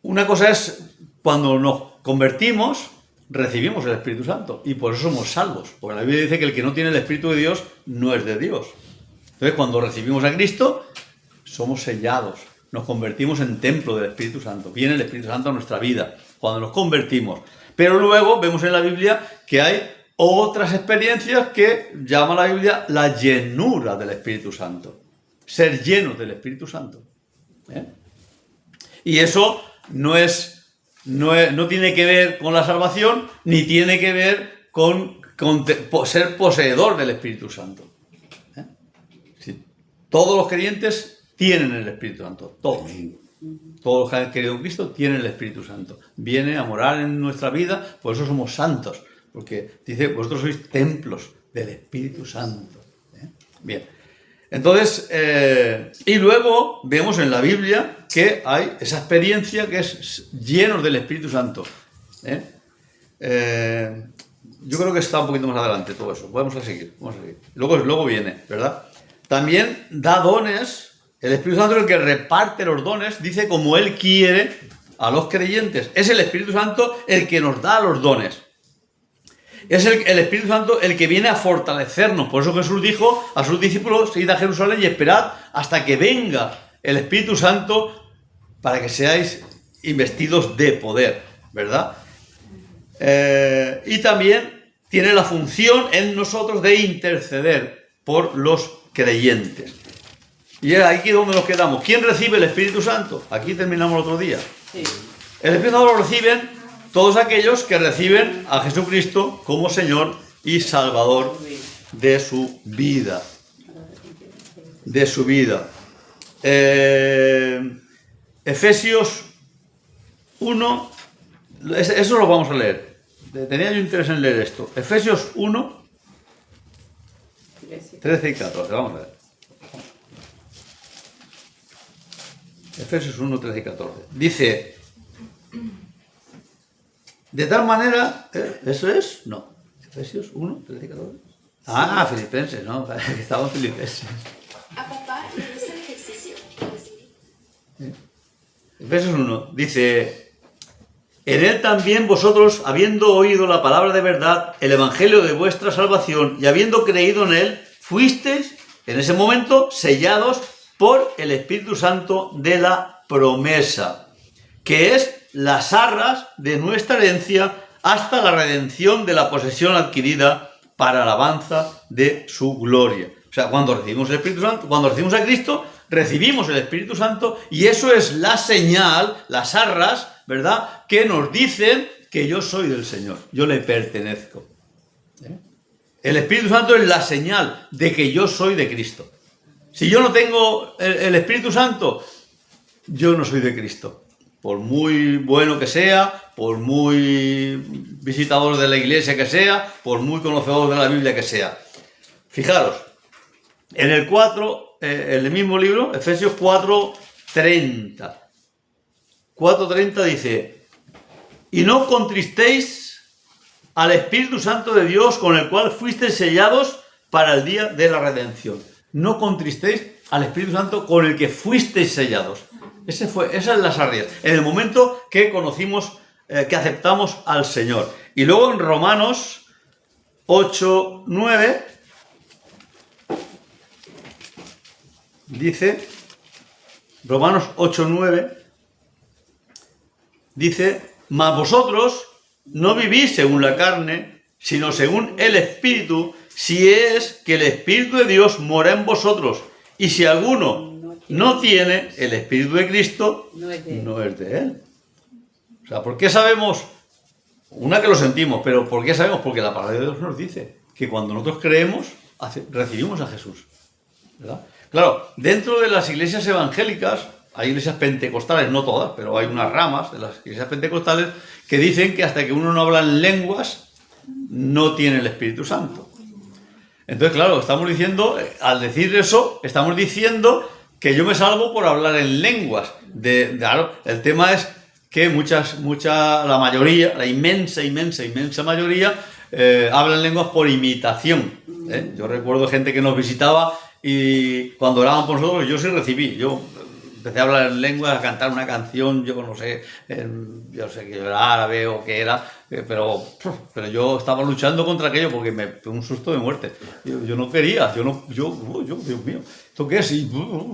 A: Una cosa es cuando nos convertimos, recibimos el Espíritu Santo y por eso somos salvos. Porque la Biblia dice que el que no tiene el Espíritu de Dios no es de Dios. Entonces, cuando recibimos a Cristo, somos sellados, nos convertimos en templo del Espíritu Santo. Viene el Espíritu Santo a nuestra vida, cuando nos convertimos. Pero luego vemos en la Biblia que hay otras experiencias que llama la Biblia la llenura del Espíritu Santo. Ser llenos del Espíritu Santo. Y eso no tiene que ver con la salvación, ni tiene que ver con ser poseedor del Espíritu Santo. Todos los creyentes tienen el Espíritu Santo, todos. Todos los que han querido en Cristo tienen el Espíritu Santo. Viene a morar en nuestra vida, por eso somos santos. Porque dice, vosotros sois templos del Espíritu Santo. Bien. Entonces, y luego vemos en la Biblia que hay esa experiencia que es llenos del Espíritu Santo. Yo creo que está un poquito más adelante todo eso. Vamos a seguir. Luego viene, ¿verdad? También da dones. El Espíritu Santo es el que reparte los dones, dice como Él quiere a los creyentes. Es el Espíritu Santo el que nos da los dones. Es el Espíritu Santo el que viene a fortalecernos. Por eso Jesús dijo a sus discípulos, id a Jerusalén y esperad hasta que venga el Espíritu Santo para que seáis investidos de poder, ¿verdad? Y también tiene la función en nosotros de interceder por los creyentes. Y es aquí donde nos quedamos. ¿Quién recibe el Espíritu Santo? Aquí terminamos el otro día.
D: Sí.
A: El Espíritu Santo lo reciben todos aquellos que reciben a Jesucristo como Señor y Salvador de su vida. De su vida. Efesios 1, eso lo vamos a leer. Tenía yo interés en leer esto. Efesios 1, 13 y 14, vamos a ver. Efesios 1, 13 y 14. Dice, de tal manera, ¿eso es? No. Efesios 1, 13 y 14. Ah, Filipenses, no, estaba en Filipenses.
F: A papá le gusta el ejercicio.
A: Efesios 1, dice, en él también vosotros, habiendo oído la palabra de verdad, el evangelio de vuestra salvación, y habiendo creído en él, fuisteis, en ese momento, sellados por el Espíritu Santo de la promesa, que es las arras de nuestra herencia hasta la redención de la posesión adquirida para alabanza de su gloria. O sea, cuando recibimos el Espíritu Santo, cuando recibimos a Cristo, recibimos el Espíritu Santo y eso es la señal, las arras, ¿verdad?, que nos dicen que yo soy del Señor, yo le pertenezco. El Espíritu Santo es la señal de que yo soy de Cristo. Si yo no tengo el Espíritu Santo, yo no soy de Cristo. Por muy bueno que sea, por muy visitador de la iglesia que sea, por muy conocedor de la Biblia que sea. Fijaros, en el 4, en el mismo libro, Efesios 4:30. 4:30 dice, y no contristéis al Espíritu Santo de Dios con el cual fuisteis sellados para el día de la redención. No contristéis al Espíritu Santo con el que fuisteis sellados. Esas son las arras. En el momento que conocimos, que aceptamos al Señor. Y luego en Romanos 8:9 dice, Romanos 8:9 dice, mas vosotros no vivís según la carne, sino según el Espíritu, si es que el Espíritu de Dios mora en vosotros. Y si alguno no tiene el Espíritu de Cristo, no es de él. O sea, ¿por qué sabemos? Una, que lo sentimos, pero ¿por qué sabemos? Porque la palabra de Dios nos dice que cuando nosotros creemos, recibimos a Jesús, ¿verdad? Claro, dentro de las iglesias evangélicas, hay iglesias pentecostales, no todas, pero hay unas ramas de las iglesias pentecostales que dicen que hasta que uno no habla en lenguas, no tiene el Espíritu Santo. Entonces, claro, estamos diciendo, al decir eso, estamos diciendo que yo me salvo por hablar en lenguas. Claro, el tema es que la mayoría, la inmensa mayoría, hablan lenguas por imitación. Yo recuerdo gente que nos visitaba y cuando oraban por nosotros, yo sí recibí. Yo empecé a hablar en lenguas, a cantar una canción, yo no sé, yo sé que era árabe o qué era, pero yo estaba luchando contra aquello porque me pegó un susto de muerte. Yo no quería, Dios mío, ¿esto qué es? Y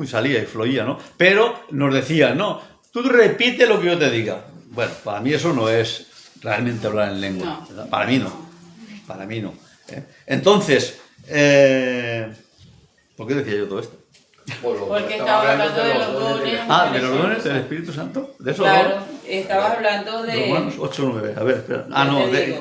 A: salía y fluía, ¿no? Pero nos decía, no, tú repite lo que yo te diga. Bueno, para mí eso no es realmente hablar en lengua, no. Para mí no. Entonces, ¿por qué decía yo todo esto?
D: Porque estaba hablando de los dones.
A: ¿De los dones del Espíritu Santo? ¿De eso?
D: Claro, estabas hablando de...
A: Romanos 8:9. A ver, espera.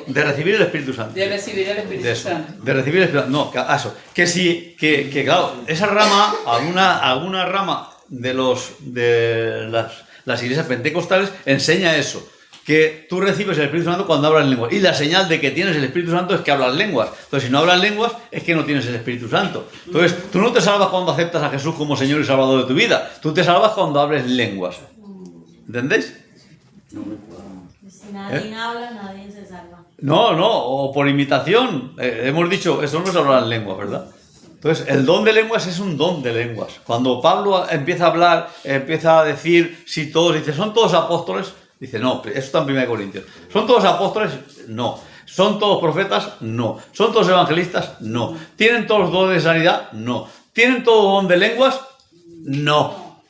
A: De recibir el Espíritu Santo.
D: De recibir el Espíritu Santo.
A: De recibir el Espíritu Santo. No, eso. Que sí, que claro, esa rama, alguna rama de las iglesias pentecostales enseña eso. Que tú recibes el Espíritu Santo cuando hablas lenguas. Y la señal de que tienes el Espíritu Santo es que hablas lenguas. Entonces, si no hablas lenguas, es que no tienes el Espíritu Santo. Entonces, tú no te salvas cuando aceptas a Jesús como Señor y Salvador de tu vida. Tú te salvas cuando hables lenguas. ¿Entendéis?
E: Si nadie habla, nadie se salva.
A: No, o por imitación. Hemos dicho, eso no es hablar en lenguas, ¿verdad? Entonces, el don de lenguas es un don de lenguas. Cuando Pablo empieza a hablar, empieza a decir, si todos, dice, ¿son todos apóstoles? Dice, no, eso está en 1 Corintios. ¿Son todos apóstoles? No. ¿Son todos profetas? No. ¿Son todos evangelistas? No. ¿Tienen todos dones de sanidad? No. ¿Tienen todos don de lenguas? No.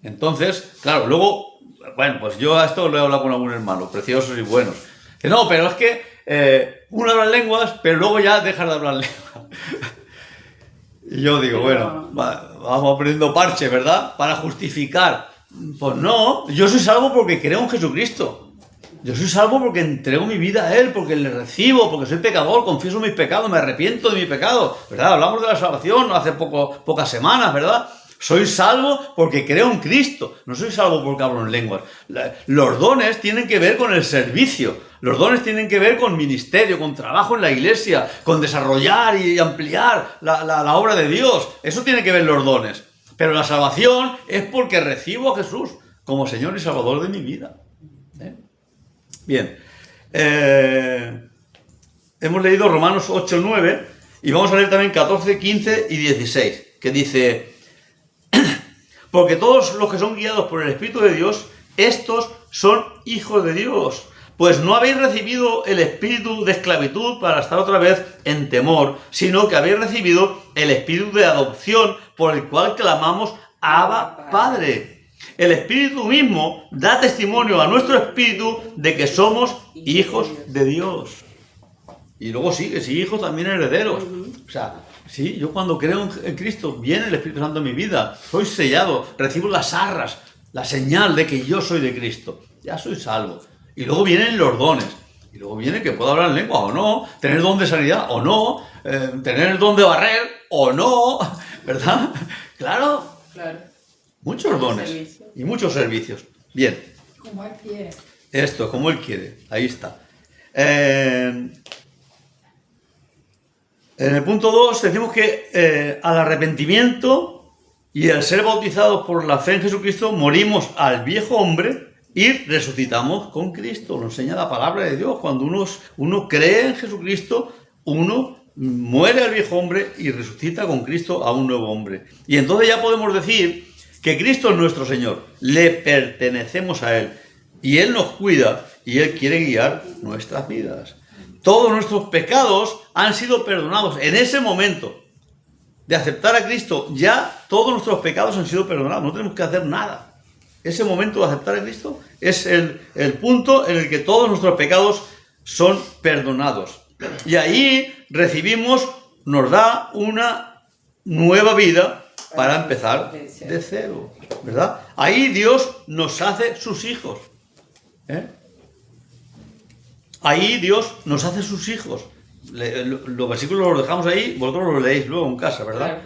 A: Entonces, claro, luego, bueno, pues yo a esto lo he hablado con algún hermano, preciosos y buenos. Que no, pero es que uno habla en lenguas, pero luego ya deja de hablar lenguas. Y yo digo, bueno, vamos aprendiendo parche, ¿verdad? Para justificar. Pues no, yo soy salvo porque creo en Jesucristo. Yo soy salvo porque entrego mi vida a Él, porque le recibo, porque soy pecador, confieso mis pecados, me arrepiento de mi pecado, ¿verdad? Hablamos de la salvación hace pocas semanas, ¿verdad? Soy salvo porque creo en Cristo, no soy salvo porque hablo en lenguas. Los dones tienen que ver con el servicio, los dones tienen que ver con ministerio, con trabajo en la iglesia, con desarrollar y ampliar la obra de Dios. Eso tiene que ver los dones. Pero la salvación es porque recibo a Jesús como Señor y Salvador de mi vida. Bien, hemos leído Romanos 8, 9 y vamos a leer también 14, 15 y 16, que dice: porque todos los que son guiados por el Espíritu de Dios, estos son hijos de Dios. Pues no habéis recibido el espíritu de esclavitud para estar otra vez en temor, sino que habéis recibido el espíritu de adopción por el cual clamamos Abba, Padre. El Espíritu mismo da testimonio a nuestro espíritu de que somos hijos de Dios. Y luego sigue, sí, hijos también herederos. O sea, sí, yo cuando creo en Cristo, viene el Espíritu Santo en mi vida, soy sellado, recibo las arras, la señal de que yo soy de Cristo. Ya soy salvo. Y luego vienen los dones. Y luego viene que puedo hablar en lengua o no, tener don de sanidad o no, tener el don de barrer o no, ¿verdad? Claro. Muchos dones y muchos servicios. Bien.
G: Como Él quiere.
A: Esto, como Él quiere. Ahí está. En el punto 2 decimos que al arrepentimiento y al ser bautizados por la fe en Jesucristo morimos al viejo hombre y resucitamos con Cristo. Lo enseña la palabra de Dios. Cuando uno cree en Jesucristo, uno muere al viejo hombre y resucita con Cristo a un nuevo hombre. Y entonces ya podemos decir que Cristo es nuestro Señor, le pertenecemos a Él y Él nos cuida y Él quiere guiar nuestras vidas. Todos nuestros pecados han sido perdonados. En ese momento de aceptar a Cristo, ya todos nuestros pecados han sido perdonados, no tenemos que hacer nada. Ese momento de aceptar a Cristo es el punto en el que todos nuestros pecados son perdonados. Y ahí recibimos, nos da una nueva vida para empezar de cero, ¿verdad? Ahí Dios nos hace sus hijos. Ahí Dios nos hace sus hijos. Los versículos los dejamos ahí, vosotros los leéis luego en casa, ¿verdad?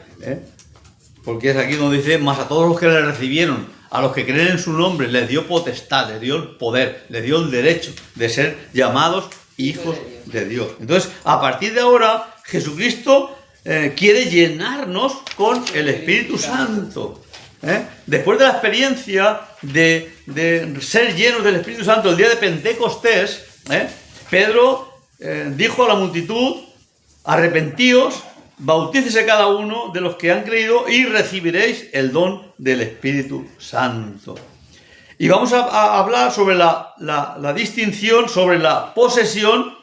A: Porque es aquí donde dice: mas a todos los que le recibieron, a los que creen en su nombre, les dio potestad, les dio el poder, les dio el derecho de ser llamados hijos de Dios. Entonces, a partir de ahora, Jesucristo quiere llenarnos con el Espíritu Santo. Después de la experiencia de ser llenos del Espíritu Santo el día de Pentecostés, Pedro dijo a la multitud: arrepentíos, bautícese cada uno de los que han creído y recibiréis el don del Espíritu Santo. Y vamos a hablar sobre la distinción, sobre la posesión,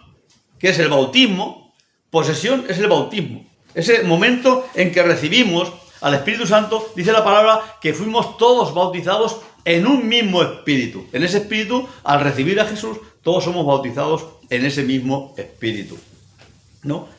A: que es el bautismo. Posesión es el bautismo. Ese momento en que recibimos al Espíritu Santo, dice la palabra que fuimos todos bautizados en un mismo espíritu. En ese espíritu, al recibir a Jesús, todos somos bautizados en ese mismo espíritu, ¿no?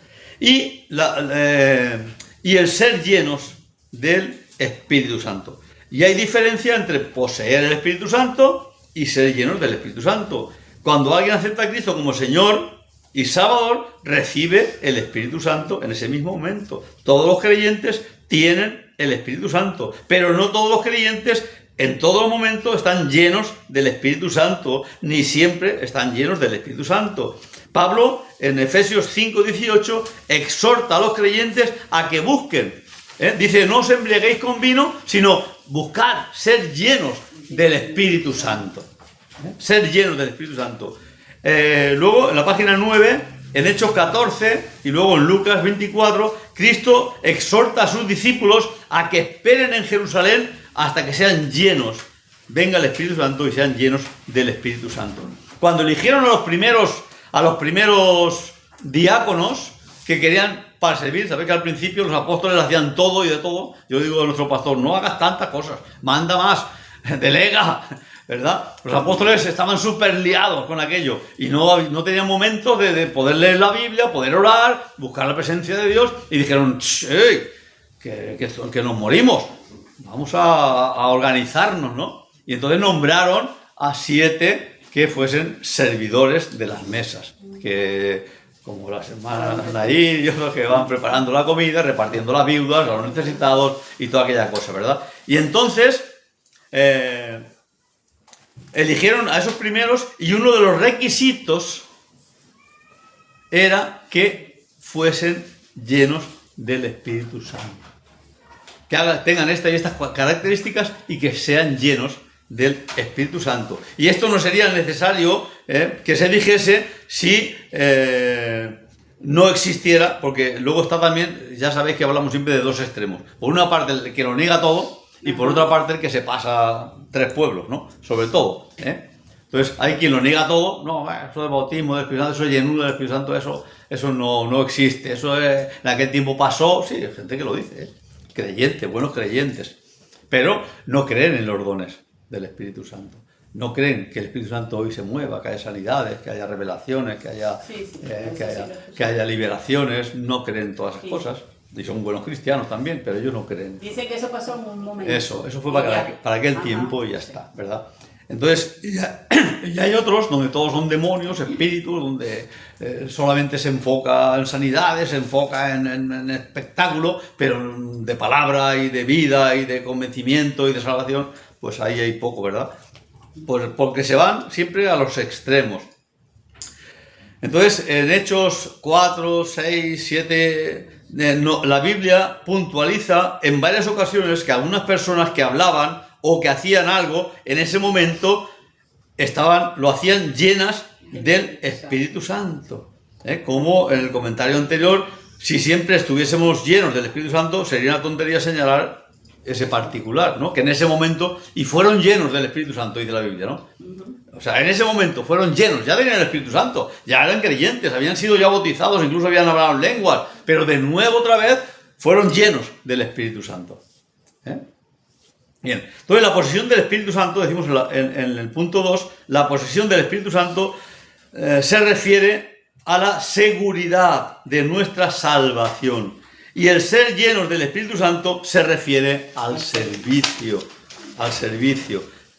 A: Y el ser llenos del Espíritu Santo. Y hay diferencia entre poseer el Espíritu Santo y ser llenos del Espíritu Santo. Cuando alguien acepta a Cristo como Señor y Salvador, recibe el Espíritu Santo en ese mismo momento. Todos los creyentes tienen el Espíritu Santo, pero no todos los creyentes en todo momento están llenos del Espíritu Santo, ni siempre están llenos del Espíritu Santo. Pablo, en Efesios 5:18, exhorta a los creyentes a que busquen. Dice: no os embriaguéis con vino, sino buscad ser llenos del Espíritu Santo. Ser llenos del Espíritu Santo. Luego, en la página 9, en Hechos 14 y luego en Lucas 24, Cristo exhorta a sus discípulos a que esperen en Jerusalén hasta que sean llenos, venga el Espíritu Santo y sean llenos del Espíritu Santo. Cuando eligieron a los primeros diáconos que querían para servir, sabéis que al principio los apóstoles hacían todo y de todo. Yo digo a nuestro pastor: no hagas tantas cosas, manda más, delega, ¿verdad? Los apóstoles estaban súper liados con aquello y no tenían momentos de poder leer la Biblia, poder orar, buscar la presencia de Dios, y dijeron: que nos morimos, vamos a organizarnos, ¿no? Y entonces nombraron a 7 que fuesen servidores de las mesas, que como las hermanas Nair y otros que van preparando la comida, repartiendo las viudas, a los necesitados y toda aquella cosa, ¿verdad? Y entonces eligieron a esos primeros, y uno de los requisitos era que fuesen llenos del Espíritu Santo. Que tengan estas y estas características y que sean llenos del Espíritu Santo. Y esto no sería necesario que se dijese si no existiera, porque luego está también, ya sabéis que hablamos siempre de dos extremos. Por una parte el que lo niega todo, y por otra parte el que se pasa 3 pueblos, ¿no? Sobre todo, Entonces hay quien lo niega todo, no, eso del bautismo del Espíritu Santo, eso de llenura del Espíritu Santo, eso no existe, eso en aquel tiempo pasó, sí, hay gente que lo dice, creyentes, buenos creyentes, pero no creen en los dones del Espíritu Santo. No creen que el Espíritu Santo hoy se mueva, que haya sanidades, que haya revelaciones, que haya liberaciones. No creen todas esas cosas. Y son buenos cristianos también, pero ellos no creen.
D: Dice que eso pasó en un momento.
A: Eso fue para aquel tiempo y ya está, ¿verdad? Entonces, ya hay otros donde todos son demonios, espíritus, donde solamente se enfoca en sanidades, se enfoca en espectáculo, pero de palabra y de vida y de convencimiento y de salvación, pues ahí hay poco, ¿verdad? Pues porque se van siempre a los extremos. Entonces, en Hechos 4, 6, 7, la Biblia puntualiza en varias ocasiones que algunas personas que hablaban o que hacían algo, en ese momento lo hacían llenas del Espíritu Santo. Como en el comentario anterior, si siempre estuviésemos llenos del Espíritu Santo, sería una tontería señalar ese particular, ¿no? Que en ese momento, y fueron llenos del Espíritu Santo, dice la Biblia, ¿no? O sea, en ese momento fueron llenos, ya tenían el Espíritu Santo, ya eran creyentes, habían sido ya bautizados, incluso habían hablado en lenguas, pero de nuevo otra vez fueron llenos del Espíritu Santo. Bien, entonces la posesión del Espíritu Santo, decimos en el punto 2, la posesión del Espíritu Santo se refiere a la seguridad de nuestra salvación. Y el ser llenos del Espíritu Santo se refiere al servicio,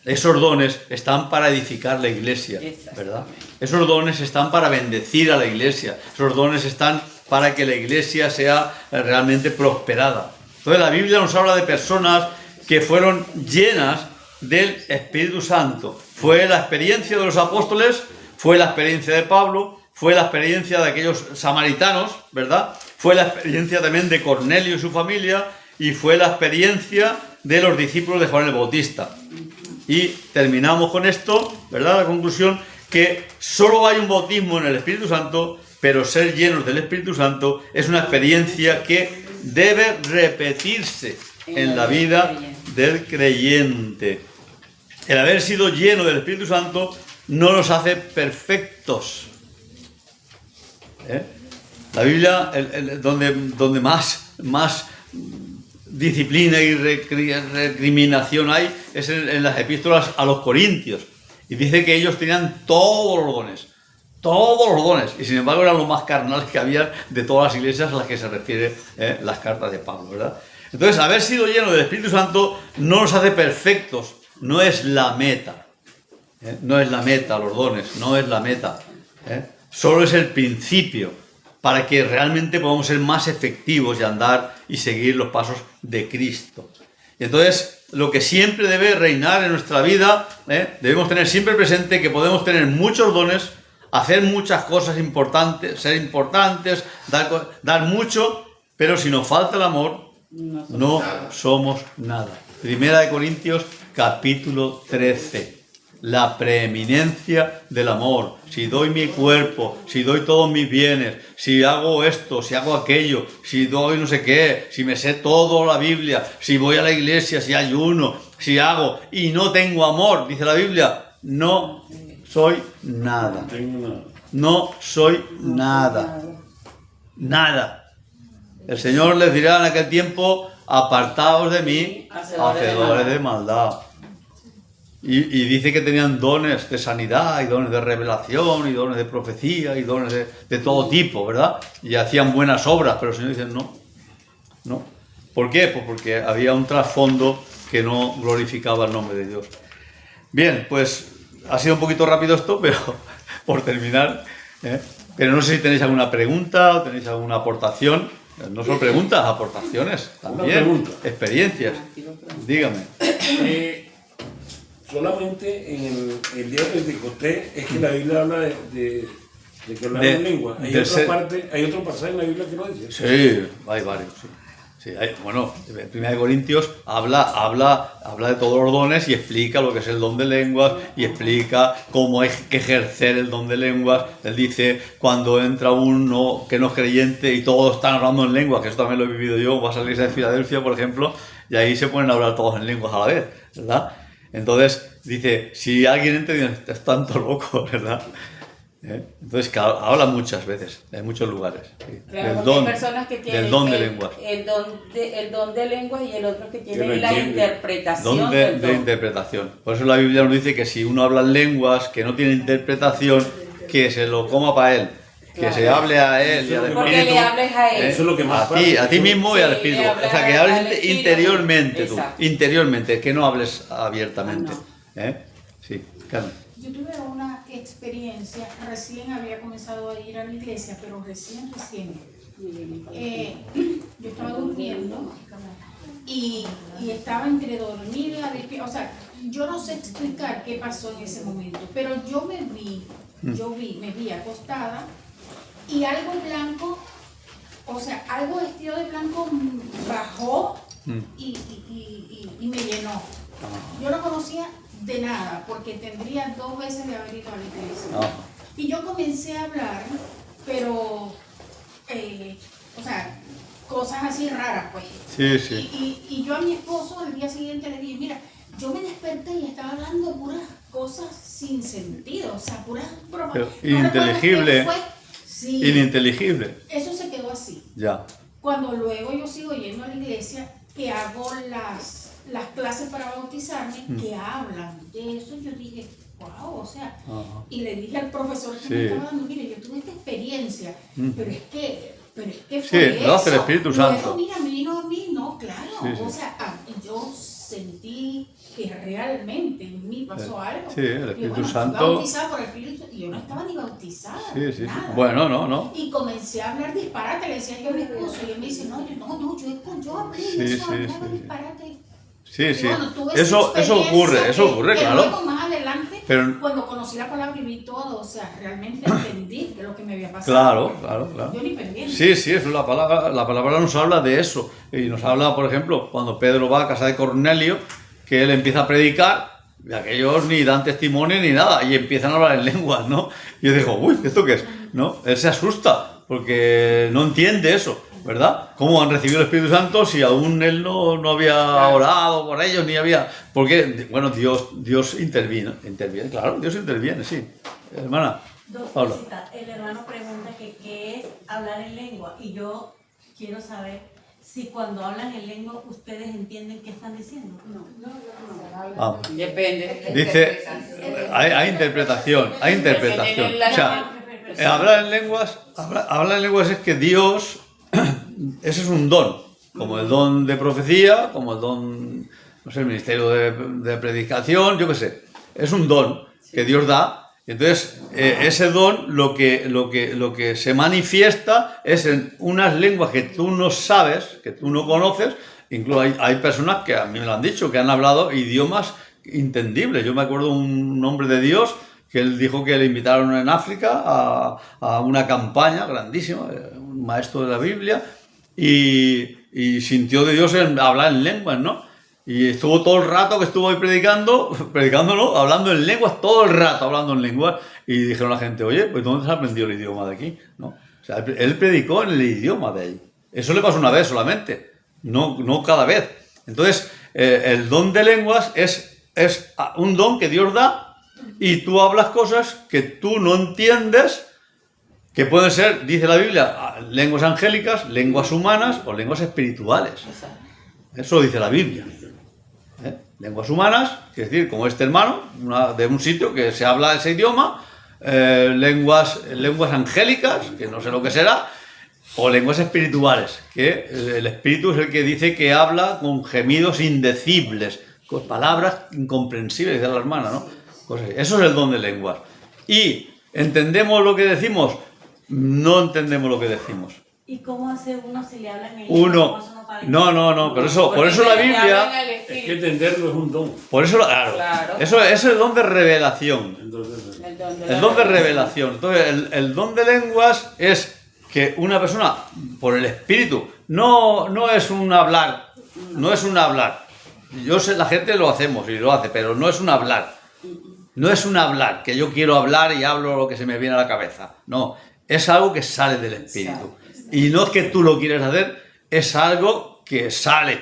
A: Esos dones están para edificar la iglesia, ¿verdad? Esos dones están para bendecir a la iglesia. Esos dones están para que la iglesia sea realmente prosperada. Entonces la Biblia nos habla de personas que fueron llenas del Espíritu Santo. Fue la experiencia de los apóstoles, fue la experiencia de Pablo, fue la experiencia de aquellos samaritanos, ¿verdad? Fue la experiencia también de Cornelio y su familia, y fue la experiencia de los discípulos de Juan el Bautista. Y terminamos con esto, ¿verdad? La conclusión, que solo hay un bautismo en el Espíritu Santo, pero ser llenos del Espíritu Santo es una experiencia que debe repetirse en la vida del creyente. El haber sido lleno del Espíritu Santo no nos hace perfectos. La Biblia, donde más disciplina y recriminación hay, es en las epístolas a los Corintios. Y dice que ellos tenían todos los dones, y sin embargo eran los más carnales que había de todas las iglesias a las que se refiere las cartas de Pablo, ¿verdad? Entonces, haber sido lleno del Espíritu Santo no nos hace perfectos, no es la meta. No es la meta, los dones, no es la meta. Solo es el principio para que realmente podamos ser más efectivos y andar y seguir los pasos de Cristo. Y entonces, lo que siempre debe reinar en nuestra vida, debemos tener siempre presente que podemos tener muchos dones, hacer muchas cosas importantes, ser importantes, dar mucho, pero si nos falta el amor, no somos nada. Primera de Corintios, capítulo 13. La preeminencia del amor. Si doy mi cuerpo, si doy todos mis bienes, si hago esto, si hago aquello, si doy no sé qué, si me sé toda la Biblia, si voy a la iglesia, si ayuno, si hago y no tengo amor, dice la Biblia, no soy nada. No soy nada. Nada. El Señor les dirá en aquel tiempo, apartaos de mí, hacedores de maldad. Y dice que tenían dones de sanidad, y dones de revelación, y dones de profecía, y dones de todo tipo, ¿verdad? Y hacían buenas obras, pero el Señor dice, no. ¿Por qué? Pues porque había un trasfondo que no glorificaba el nombre de Dios. Bien, pues ha sido un poquito rápido esto, pero por terminar, pero no sé si tenéis alguna pregunta o tenéis alguna aportación. No solo preguntas, aportaciones también,
C: pregunta.
A: experiencias. Dígame.
C: Solamente en el día de Pentecostés es que la Biblia habla de que hablamos en lengua. Hay otro pasaje en la Biblia que lo dice.
A: Sí, hay varios, sí. Sí, bueno, en 1 Corintios habla de todos los dones y explica lo que es el don de lenguas y explica cómo hay que ejercer el don de lenguas. Él dice, cuando entra uno que no es creyente y todos están hablando en lenguas, que eso también lo he vivido yo, vas a la iglesia de Filadelfia, por ejemplo, y ahí se ponen a hablar todos en lenguas a la vez, ¿verdad? Entonces, dice, si alguien entra, es tanto loco, ¿verdad? Entonces, claro, habla muchas veces, en muchos lugares. Sí.
D: Claro,
A: Del don,
D: hay personas que tienen
A: del don de lenguas.
D: el don de lenguas y el otro que tiene
C: no
D: la
C: entiende.
D: interpretación
A: Don
D: del
A: de
D: don.
A: interpretación. Por eso la Biblia nos dice que si uno habla en lenguas que no tiene interpretación, que se lo coma para él. Que
D: Claro.
A: se hable a él y al
D: Porque
A: espíritu.
D: le hables a él.
C: Eso es lo que más
A: A ti mismo y al
D: Sí,
A: espíritu.
D: le
A: O
D: hablas
A: sea, que
D: al
A: hables
D: espíritu.
A: interiormente tú.
D: Exacto.
A: Interiormente, que no hables abiertamente. Sí, Carmen.
G: Yo tuve una experiencia, recién había comenzado a ir a la iglesia, pero recién. Yo estaba durmiendo y estaba entre dormida, o sea, yo no sé explicar qué pasó en ese momento, pero yo me vi acostada y algo blanco, o sea, algo vestido de blanco bajó y me llenó. Yo no conocía de nada, porque tendría 2 veces de haber ido a la iglesia. Y yo comencé a hablar, pero, o sea, cosas así raras, pues.
A: Sí, sí.
G: Y yo a mi esposo al día siguiente le dije, mira, yo me desperté y estaba hablando puras cosas sin sentido, o sea, puras bromas.
A: Pero
G: No recuerdo
A: ininteligible.
G: qué fue. Sí,
A: Ininteligible.
G: eso se quedó así.
A: Ya.
G: Cuando luego yo sigo yendo a la iglesia, que hago las clases para bautizarme, que hablan de eso, yo dije, wow, o sea, y le dije al profesor que me estaba dando, mire, yo tuve esta experiencia, pero es que fue
A: lo hace el
G: eso.
A: Espíritu
G: Luego,
A: Santo.
G: mira, me vino a mí, no, claro,
A: Sí, sí.
G: o sea, yo sentí que realmente en mí pasó algo.
A: Sí, el
G: Y
A: Espíritu
G: bueno, fui
A: Santo.
G: bautizada por el Espíritu, y yo no estaba ni bautizada,
A: Sí, sí.
G: nada.
A: Bueno, no.
G: Y comencé a hablar disparate, le decía yo a mi esposo, y él me dice, yo hablé
A: Sí,
G: eso,
A: sí,
G: hablaba
A: sí.
G: disparate.
A: Sí,
G: Y
A: sí.
G: bueno, tuve esa
A: Eso
G: experiencia
A: ocurre,
G: que
A: claro.
G: luego más adelante,
A: Pero-
G: cuando conocí la palabra y vi todo, o sea, realmente entendí de lo que me había pasado.
A: Claro.
G: Yo ni pendiente.
A: Sí, eso, la palabra nos habla de eso. Y nos habla, por ejemplo, cuando Pedro va a casa de Cornelio, que él empieza a predicar, y aquellos ni dan testimonio ni nada, y empiezan a hablar en lenguas, ¿no? Y yo digo, uy, ¿esto qué es? ¿No? Él se asusta, porque no entiende eso, ¿verdad? ¿Cómo han recibido el Espíritu Santo si aún él no había orado por ellos, ni había... Porque, bueno, Dios interviene, claro, Dios interviene, sí. Hermana,
E: Dos
A: Paula.
E: cositas. El hermano pregunta que qué es hablar en lengua y yo quiero saber si cuando hablan en lengua ustedes entienden qué están diciendo.
A: Ah,
D: Depende.
A: dice, hay interpretación. O sea, hablar en lenguas es que Dios, ese es un don, como el don de profecía, como el don, no sé, el ministerio de predicación, yo qué sé, es un don que Dios da. Entonces, ese don lo que se manifiesta es en unas lenguas que tú no sabes, que tú no conoces. Incluso hay personas que a mí me lo han dicho, que han hablado idiomas entendibles. Yo me acuerdo de un hombre de Dios que él dijo que le invitaron en África a una campaña grandísima, un maestro de la Biblia, y sintió de Dios hablar en lenguas, ¿no? Y estuvo todo el rato que estuvo ahí predicándolo, hablando en lenguas, todo el rato hablando en lenguas, y dijeron a la gente, oye, pues ¿dónde se ha aprendido el idioma de aquí? ¿No? O sea, él predicó en el idioma de ahí. Eso le pasó una vez solamente, no cada vez. Entonces, el don de lenguas es un don que Dios da, y tú hablas cosas que tú no entiendes, que pueden ser, dice la Biblia, lenguas angélicas, lenguas humanas o lenguas espirituales. Eso dice la Biblia. Lenguas humanas, es decir, como este hermano, de un sitio que se habla ese idioma, lenguas angélicas, que no sé lo que será, o lenguas espirituales, que el espíritu es el que dice que habla con gemidos indecibles, palabras incomprensibles, de la hermana, ¿no? Pues eso es el don de lenguas. ¿Y entendemos lo que decimos? No entendemos lo que decimos.
E: ¿Y cómo hace uno si le hablan en
A: Uno, no, por eso la Biblia,
C: Es que entenderlo es un don.
A: por eso, claro, eso es el don de revelación.
C: Entonces,
A: El don de revelación. Entonces, el don de lenguas es que una persona, por el espíritu, no es un hablar, no es un hablar. Yo sé, la gente lo hacemos y lo hace, pero no es un hablar. No es un hablar, que yo quiero hablar y hablo lo que se me viene a la cabeza. No, es algo que sale del espíritu. Y no es que tú lo quieres hacer, es algo que sale.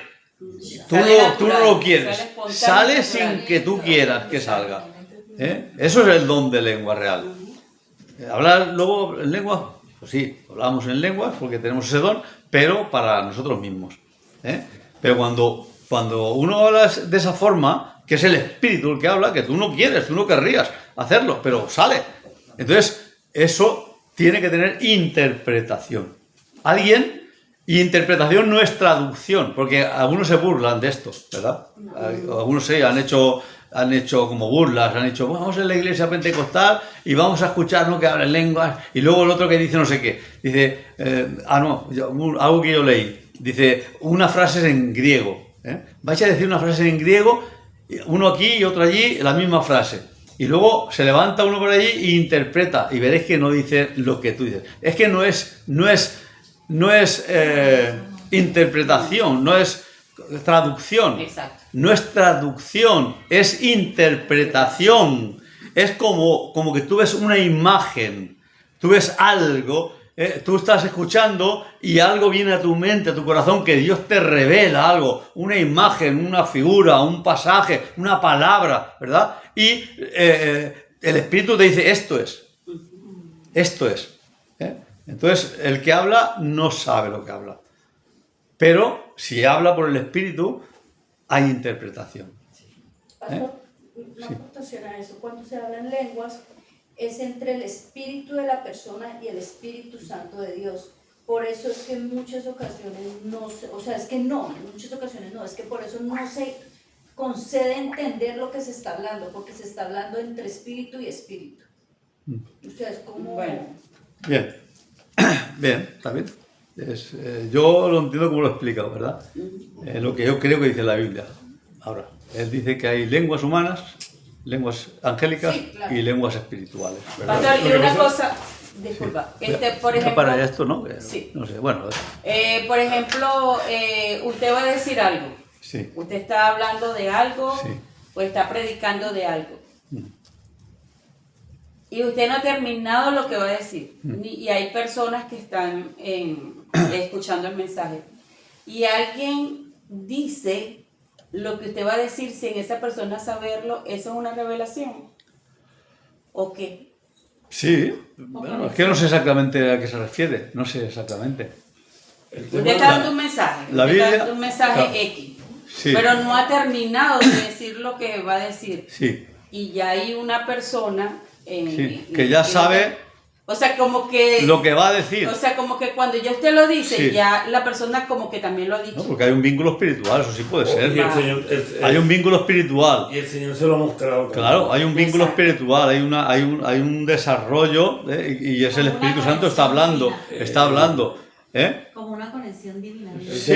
A: Tú no lo quieres. Sale sin que tú quieras que salga. Eso es el don de lengua real. Hablar luego en lengua, pues sí, hablamos en lenguas porque tenemos ese don, pero para nosotros mismos. Pero cuando uno habla de esa forma, que es el espíritu el que habla, que tú no quieres, tú no querrías hacerlo, pero sale. Entonces, eso tiene que tener interpretación. Y interpretación no es traducción, porque algunos se burlan de esto, ¿verdad? Algunos sí han hecho como burlas, han dicho, vamos a la iglesia pentecostal y vamos a escuchar, ¿no?, que hablan lenguas, y luego el otro que dice no sé qué. Dice, algo que yo leí, dice, una frase es en griego. Vais a decir una frase en griego, uno aquí y otro allí, la misma frase. Y luego se levanta uno por allí e interpreta, y veréis que no dice lo que tú dices. Es que no es interpretación, no es traducción.
D: Exacto.
A: No es traducción, es interpretación. Es como que tú ves una imagen, tú ves algo, tú estás escuchando y algo viene a tu mente, a tu corazón, que Dios te revela algo, una imagen, una figura, un pasaje, una palabra, ¿verdad? Y el Espíritu te dice, esto es. Entonces, el que habla no sabe lo que habla. Pero si habla por el Espíritu, hay interpretación.
H: Pastor, una aportación a eso. Cuando se habla en lenguas, es entre el espíritu de la persona y el Espíritu Santo de Dios. Por eso es que en muchas ocasiones en muchas ocasiones no, es que por eso no se concede entender lo que se está hablando, porque se está hablando entre espíritu y espíritu. Ustedes como...
D: Bueno.
A: Bien, está bien. Yo lo entiendo como lo he explicado, ¿verdad? Lo que yo creo que dice la Biblia. Ahora, él dice que hay lenguas humanas, lenguas angélicas, sí, claro, y lenguas espirituales, ¿verdad?
D: Pastor, y una cosa, disculpa, por ejemplo...
A: Para esto, ¿no?
D: Sí.
A: No sé, bueno.
D: Por ejemplo, usted va a decir algo.
A: Sí.
D: Usted está hablando de algo,
A: sí,
D: o está predicando de algo. Y usted no ha terminado lo que va a decir. Y hay personas que están escuchando el mensaje. Y alguien dice lo que usted va a decir sin esa persona saberlo. ¿Eso es una revelación? ¿O qué?
A: Sí. Bueno, es que no sé exactamente a qué se refiere. No sé exactamente.
D: Usted está dando un mensaje.
A: La Biblia,
D: está dando un mensaje, claro, X. Sí. Pero no ha terminado de decir lo que va a decir.
A: Sí.
D: Y ya hay una persona...
A: que ya sabe,
D: o sea, como que
A: lo que va a decir.
D: O sea, como que cuando ya usted lo dice,
A: sí,
D: ya la persona como que también lo ha dicho.
A: No, porque hay un vínculo espiritual, eso sí puede ser.
C: Hay
A: un vínculo espiritual.
C: Y el Señor se lo ha mostrado también.
A: Claro, hay un vínculo espiritual, hay un desarrollo, y es el Espíritu Santo está hablando.
E: Como una conexión divina.
A: Sí,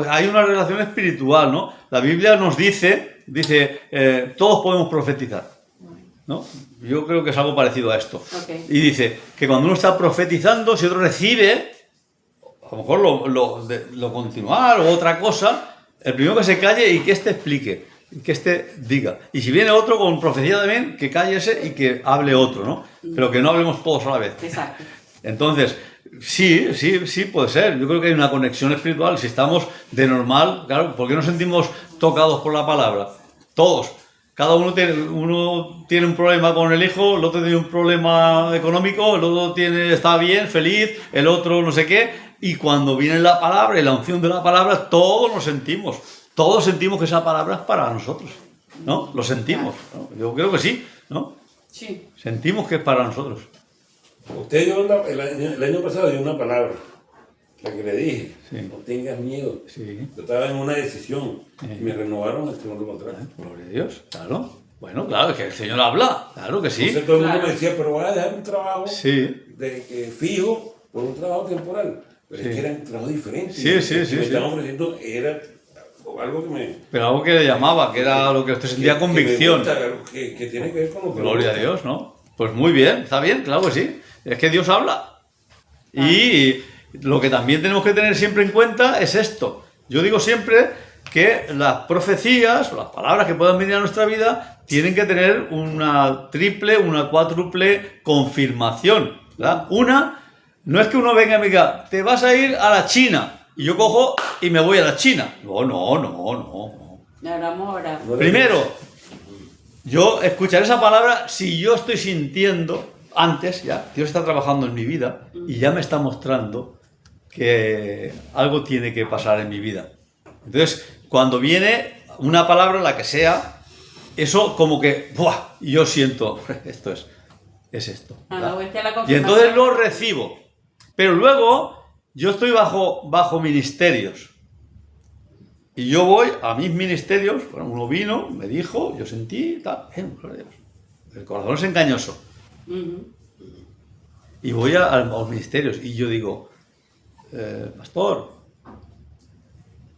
A: hay una relación espiritual, ¿no? La Biblia nos dice, todos podemos profetizar, ¿no? Yo creo que es algo parecido a esto.
D: Okay.
A: Y dice que cuando uno está profetizando, si otro recibe, a lo mejor lo continuar o otra cosa, el primero que se calle y que éste explique, que éste diga. Y si viene otro con profecía también, que calle ese y que hable otro, ¿no? Pero que no hablemos todos a la vez.
D: Exacto.
A: Entonces, sí, puede ser. Yo creo que hay una conexión espiritual. Si estamos de normal, claro, ¿por qué nos sentimos tocados por la palabra? Todos. Cada uno tiene un problema con el hijo, el otro tiene un problema económico, el otro está bien, feliz, el otro no sé qué. Y cuando viene la palabra y la unción de la palabra, todos nos sentimos. Todos sentimos que esa palabra es para nosotros, ¿no? Lo sentimos, ¿no? Yo creo que sí, ¿no?
D: Sí.
A: Sentimos que es para nosotros.
C: Usted dio el año pasado dio una palabra. la que le dije,
A: Sí.
C: no tengas miedo.
A: Sí.
C: Yo estaba en una decisión y me renovaron el segundo contrato.
A: Gloria a Dios, claro. Bueno, claro, es que el Señor habla, claro que sí.
C: Entonces todo el mundo
D: Claro.
C: me decía, pero vas a dejar un trabajo
A: Sí,
C: fijo por un trabajo temporal. Pero
A: Sí.
C: es que eran trabajos diferentes.
A: Sí,
C: Y
A: sí,
C: lo que
A: sí,
C: me
A: sí.
C: estaban ofreciendo era algo que me...
A: pero algo que le llamaba, que era lo que usted sentía convicción.
C: Que tiene que ver con lo que
A: Gloria a
C: me gusta.
A: Dios, ¿no? Pues muy bien, está bien, claro que sí. Es que Dios habla. Y lo que también tenemos que tener siempre en cuenta es esto. Yo digo siempre que las profecías, o las palabras que puedan venir a nuestra vida, tienen que tener una triple, una cuádruple confirmación, ¿verdad? Una, no es que uno venga y me diga, te vas a ir a la China, y yo cojo y me voy a la China. No.
D: Ahora vamos a orar.
A: Primero, yo escucharé esa palabra si yo estoy sintiendo, antes ya, Dios está trabajando en mi vida y ya me está mostrando que algo tiene que pasar en mi vida. Entonces, cuando viene una palabra, la que sea, eso como que, ¡buah! Yo siento, esto es esto. ¿verdad?
D: Esta es la
A: Y
D: confirmación.
A: entonces lo recibo. Pero luego yo estoy bajo ministerios. Y yo voy a mis ministerios, bueno, uno vino, me dijo, yo sentí, tal, gloria a Dios. El corazón es engañoso.
D: Ujú.
A: Y voy a los ministerios y yo digo, pastor,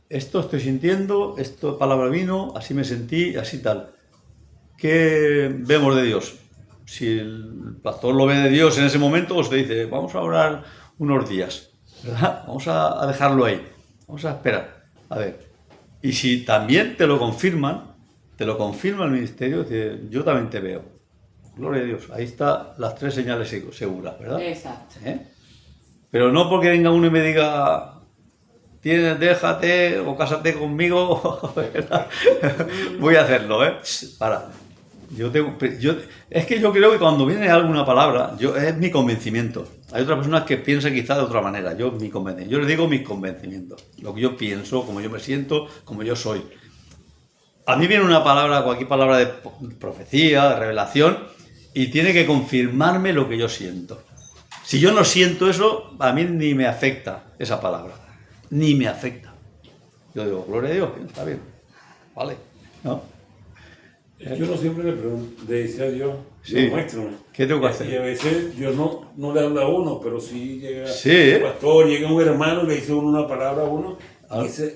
A: esto estoy sintiendo, esto palabra vino, así me sentí, así tal. ¿Qué vemos de Dios? Si el pastor lo ve de Dios en ese momento, usted dice, vamos a orar unos días, ¿verdad? Vamos a dejarlo ahí, vamos a esperar, a ver. Y si también te lo confirma el ministerio, dice, yo también te veo. Gloria a Dios, ahí están las tres señales seguras, ¿verdad?
D: Exacto.
A: Pero no porque venga uno y me diga, déjate o cásate conmigo, ¿verdad? Voy a hacerlo, ¿eh? Para. Es que yo creo que cuando viene alguna palabra, es mi convencimiento. Hay otras personas que piensan quizá de otra manera. Yo les digo mis convencimientos. Lo que yo pienso, como yo me siento, como yo soy. A mí viene una palabra, cualquier palabra de profecía, de revelación, y tiene que confirmarme lo que yo siento. Si yo no siento eso, a mí ni me afecta esa palabra. Ni me afecta. Yo digo, gloria a Dios, está bien. Vale. ¿No?
C: Yo no siempre le decía a Dios,
A: Sí.
C: muéstrame.
A: ¿Qué tengo que hacer?
C: Y a veces Dios no le habla a uno, pero sí llega
A: Sí.
C: un pastor, llega un hermano y le dice una palabra a uno.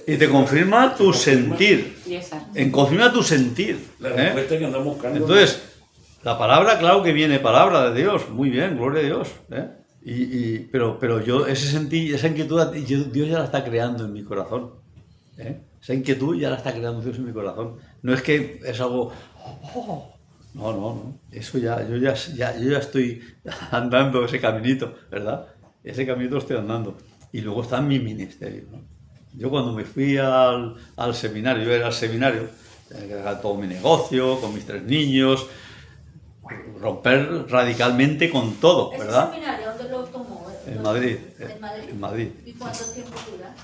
A: Y te confirma tu sentir.
D: Y exacto.
A: Confirma tu sentir.
C: La
A: ¿eh?
C: respuesta que andamos buscando.
A: Entonces, la palabra, claro que viene palabra de Dios. Muy bien, gloria a Dios. Pero yo, ese sentir, esa inquietud, Dios ya la está creando en mi corazón. Esa inquietud ya la está creando Dios en mi corazón. No es que es algo... No. Eso yo ya estoy andando ese caminito, ¿verdad? Ese caminito estoy andando. Y luego está mi ministerio, ¿no? Yo cuando me fui al seminario, yo era al seminario, tenía que dejar todo mi negocio, con mis 3 niños, romper radicalmente con todo, ¿verdad?
H: ¿Ese seminario dónde lo tomó?
A: En Madrid.
H: ¿En Madrid?
A: En Madrid.
H: ¿Y cuánto tiempo dura?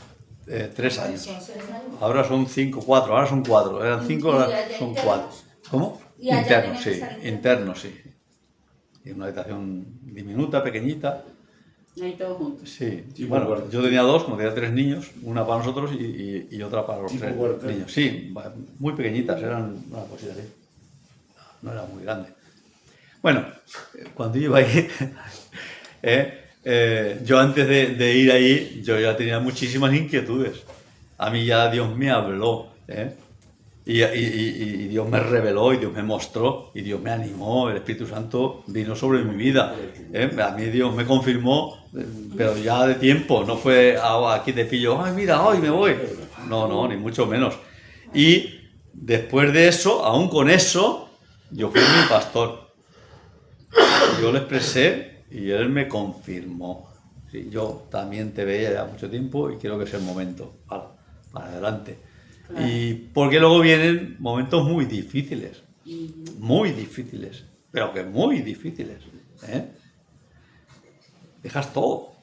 A: 3 años.
H: 3 años.
A: Ahora son 5, 4, ahora son 4. Eran 5,
H: ¿Y
A: ahora
H: allá
A: son
H: internos?
A: 4. ¿Cómo?
H: ¿Y allá
A: Internos,
H: tenían
A: sí.
H: que estar
A: Internos, sí. Y una habitación diminuta, pequeñita.
D: Ahí todos juntos.
A: Sí.
C: Tipo
A: Bueno,
C: cuarto.
A: yo tenía 2, como tenía 3 niños, una para nosotros y otra para los
C: Tipo
A: 3
C: cuarto.
A: niños. Sí, muy pequeñitas, eran una cosita así. No era muy grande. Bueno, cuando iba ahí, yo antes de ir ahí, yo ya tenía muchísimas inquietudes. A mí ya Dios me habló, y Dios me reveló, y Dios me mostró, y Dios me animó, el Espíritu Santo vino sobre mi vida. A mí Dios me confirmó, pero ya de tiempo, no fue aquí te pillo, ay mira, hoy me voy. No, ni mucho menos. Y después de eso, aún con eso, yo fui mi pastor. Yo le expresé y él me confirmó. Sí, yo también te veía ya mucho tiempo y creo que es el momento. Para adelante.
D: Claro.
A: Y porque luego vienen momentos muy difíciles. Pero que muy difíciles. Dejas todo.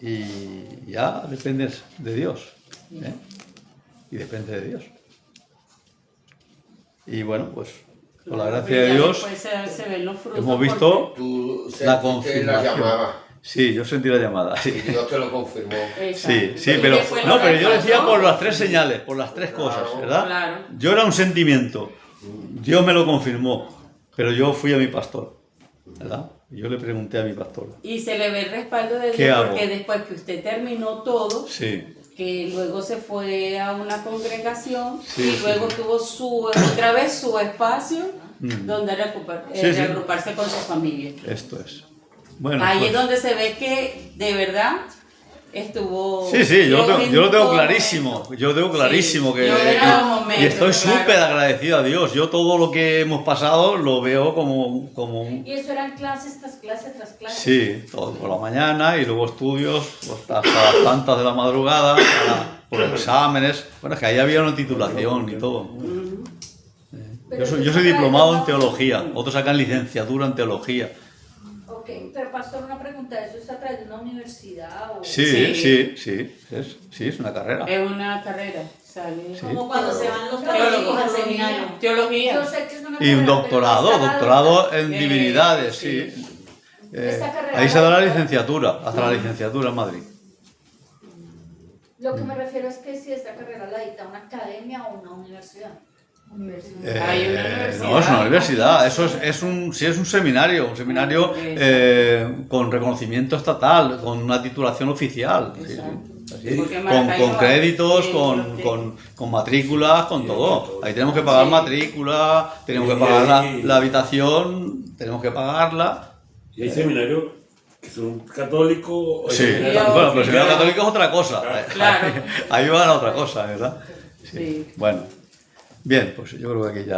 A: Y ya dependes de Dios. Y depende de Dios. Y bueno, pues con la gracia de Dios
D: Después se ven los frutos
A: hemos visto
B: Tú
A: la
B: sentiste la
A: confirmación.
B: llamada.
A: Sí, yo sentí la llamada. Sí,
B: Y Dios te lo confirmó.
A: sí,
D: Y
A: pero
D: después
A: no,
D: lo
A: pero yo decía
D: respaldó.
A: por las tres señales, por las tres cosas, ¿verdad?
D: Claro.
A: Yo era un sentimiento, Dios me lo confirmó, pero yo fui a mi pastor, ¿verdad? Yo le pregunté a mi pastor.
D: Y se le ve el respaldo de
A: ¿Qué
D: Dios
A: hago?
D: porque después que usted terminó todo,
A: Sí,
D: que luego se fue a una congregación
A: Sí,
D: y luego
A: sí.
D: tuvo otra vez su espacio
A: Mm.
D: donde
A: Sí, sí.
D: reagruparse con su familia.
A: esto es. Bueno,
D: Ahí
A: pues,
D: es donde se ve que de verdad estuvo...
A: sí, yo lo
D: Dios
A: yo lo
D: en
A: tengo
D: todo
A: clarísimo,
D: momento.
A: yo tengo clarísimo
D: Sí,
A: que...
D: yo en todo momento,
A: y estoy
D: claro.
A: súper agradecido a Dios, yo todo lo que hemos pasado lo veo como
H: Y eso eran clases tras clases tras clases.
A: sí, todo por la mañana y luego estudios hasta las tantas de la madrugada, por los exámenes. Bueno, es que ahí había una titulación y todo.
D: Ujú.
A: Yo soy diplomado en teología, otros sacan licenciatura en teología.
H: Ok, pero pastor, una pregunta, ¿eso está a través de una universidad o...?
A: Sí, es una carrera.
D: Es una carrera, sale.
E: Como cuando se van los
D: Teología.
E: católicos al seminario.
D: Teología.
H: Yo sé que es una
A: Y un
H: carrera, pero
A: doctorado en
D: Eh,
A: divinidades,
D: sí.
A: sí.
H: Esta carrera
A: Ahí se da la
H: la-
A: licenciatura, hasta la licenciatura en Madrid.
H: Lo que me refiero es que si esta carrera la dicta una academia o una universidad.
D: Hay una universidad.
A: No, es una universidad, eso sí es un seminario con reconocimiento estatal, con una titulación oficial, sí,
D: Exacto.
A: así,
D: Porque Maracaibo
A: con créditos,
D: hay-
A: con matrículas, con
C: Sí,
A: todo.
C: todo.
A: Ahí tenemos que pagar
D: Sí.
A: matrícula, tenemos que
C: Y
A: pagar
C: ahí-
A: la habitación, tenemos que pagarla.
C: Y hay seminarios que son católicos.
A: Sí,
C: seminarios
A: bueno, pero el seminario
C: cristianos.
A: católico es otra cosa.
D: Claro.
A: Ahí van a otra cosa, ¿verdad?
D: Sí.
A: Bueno, bien, pues yo creo que aquí ya...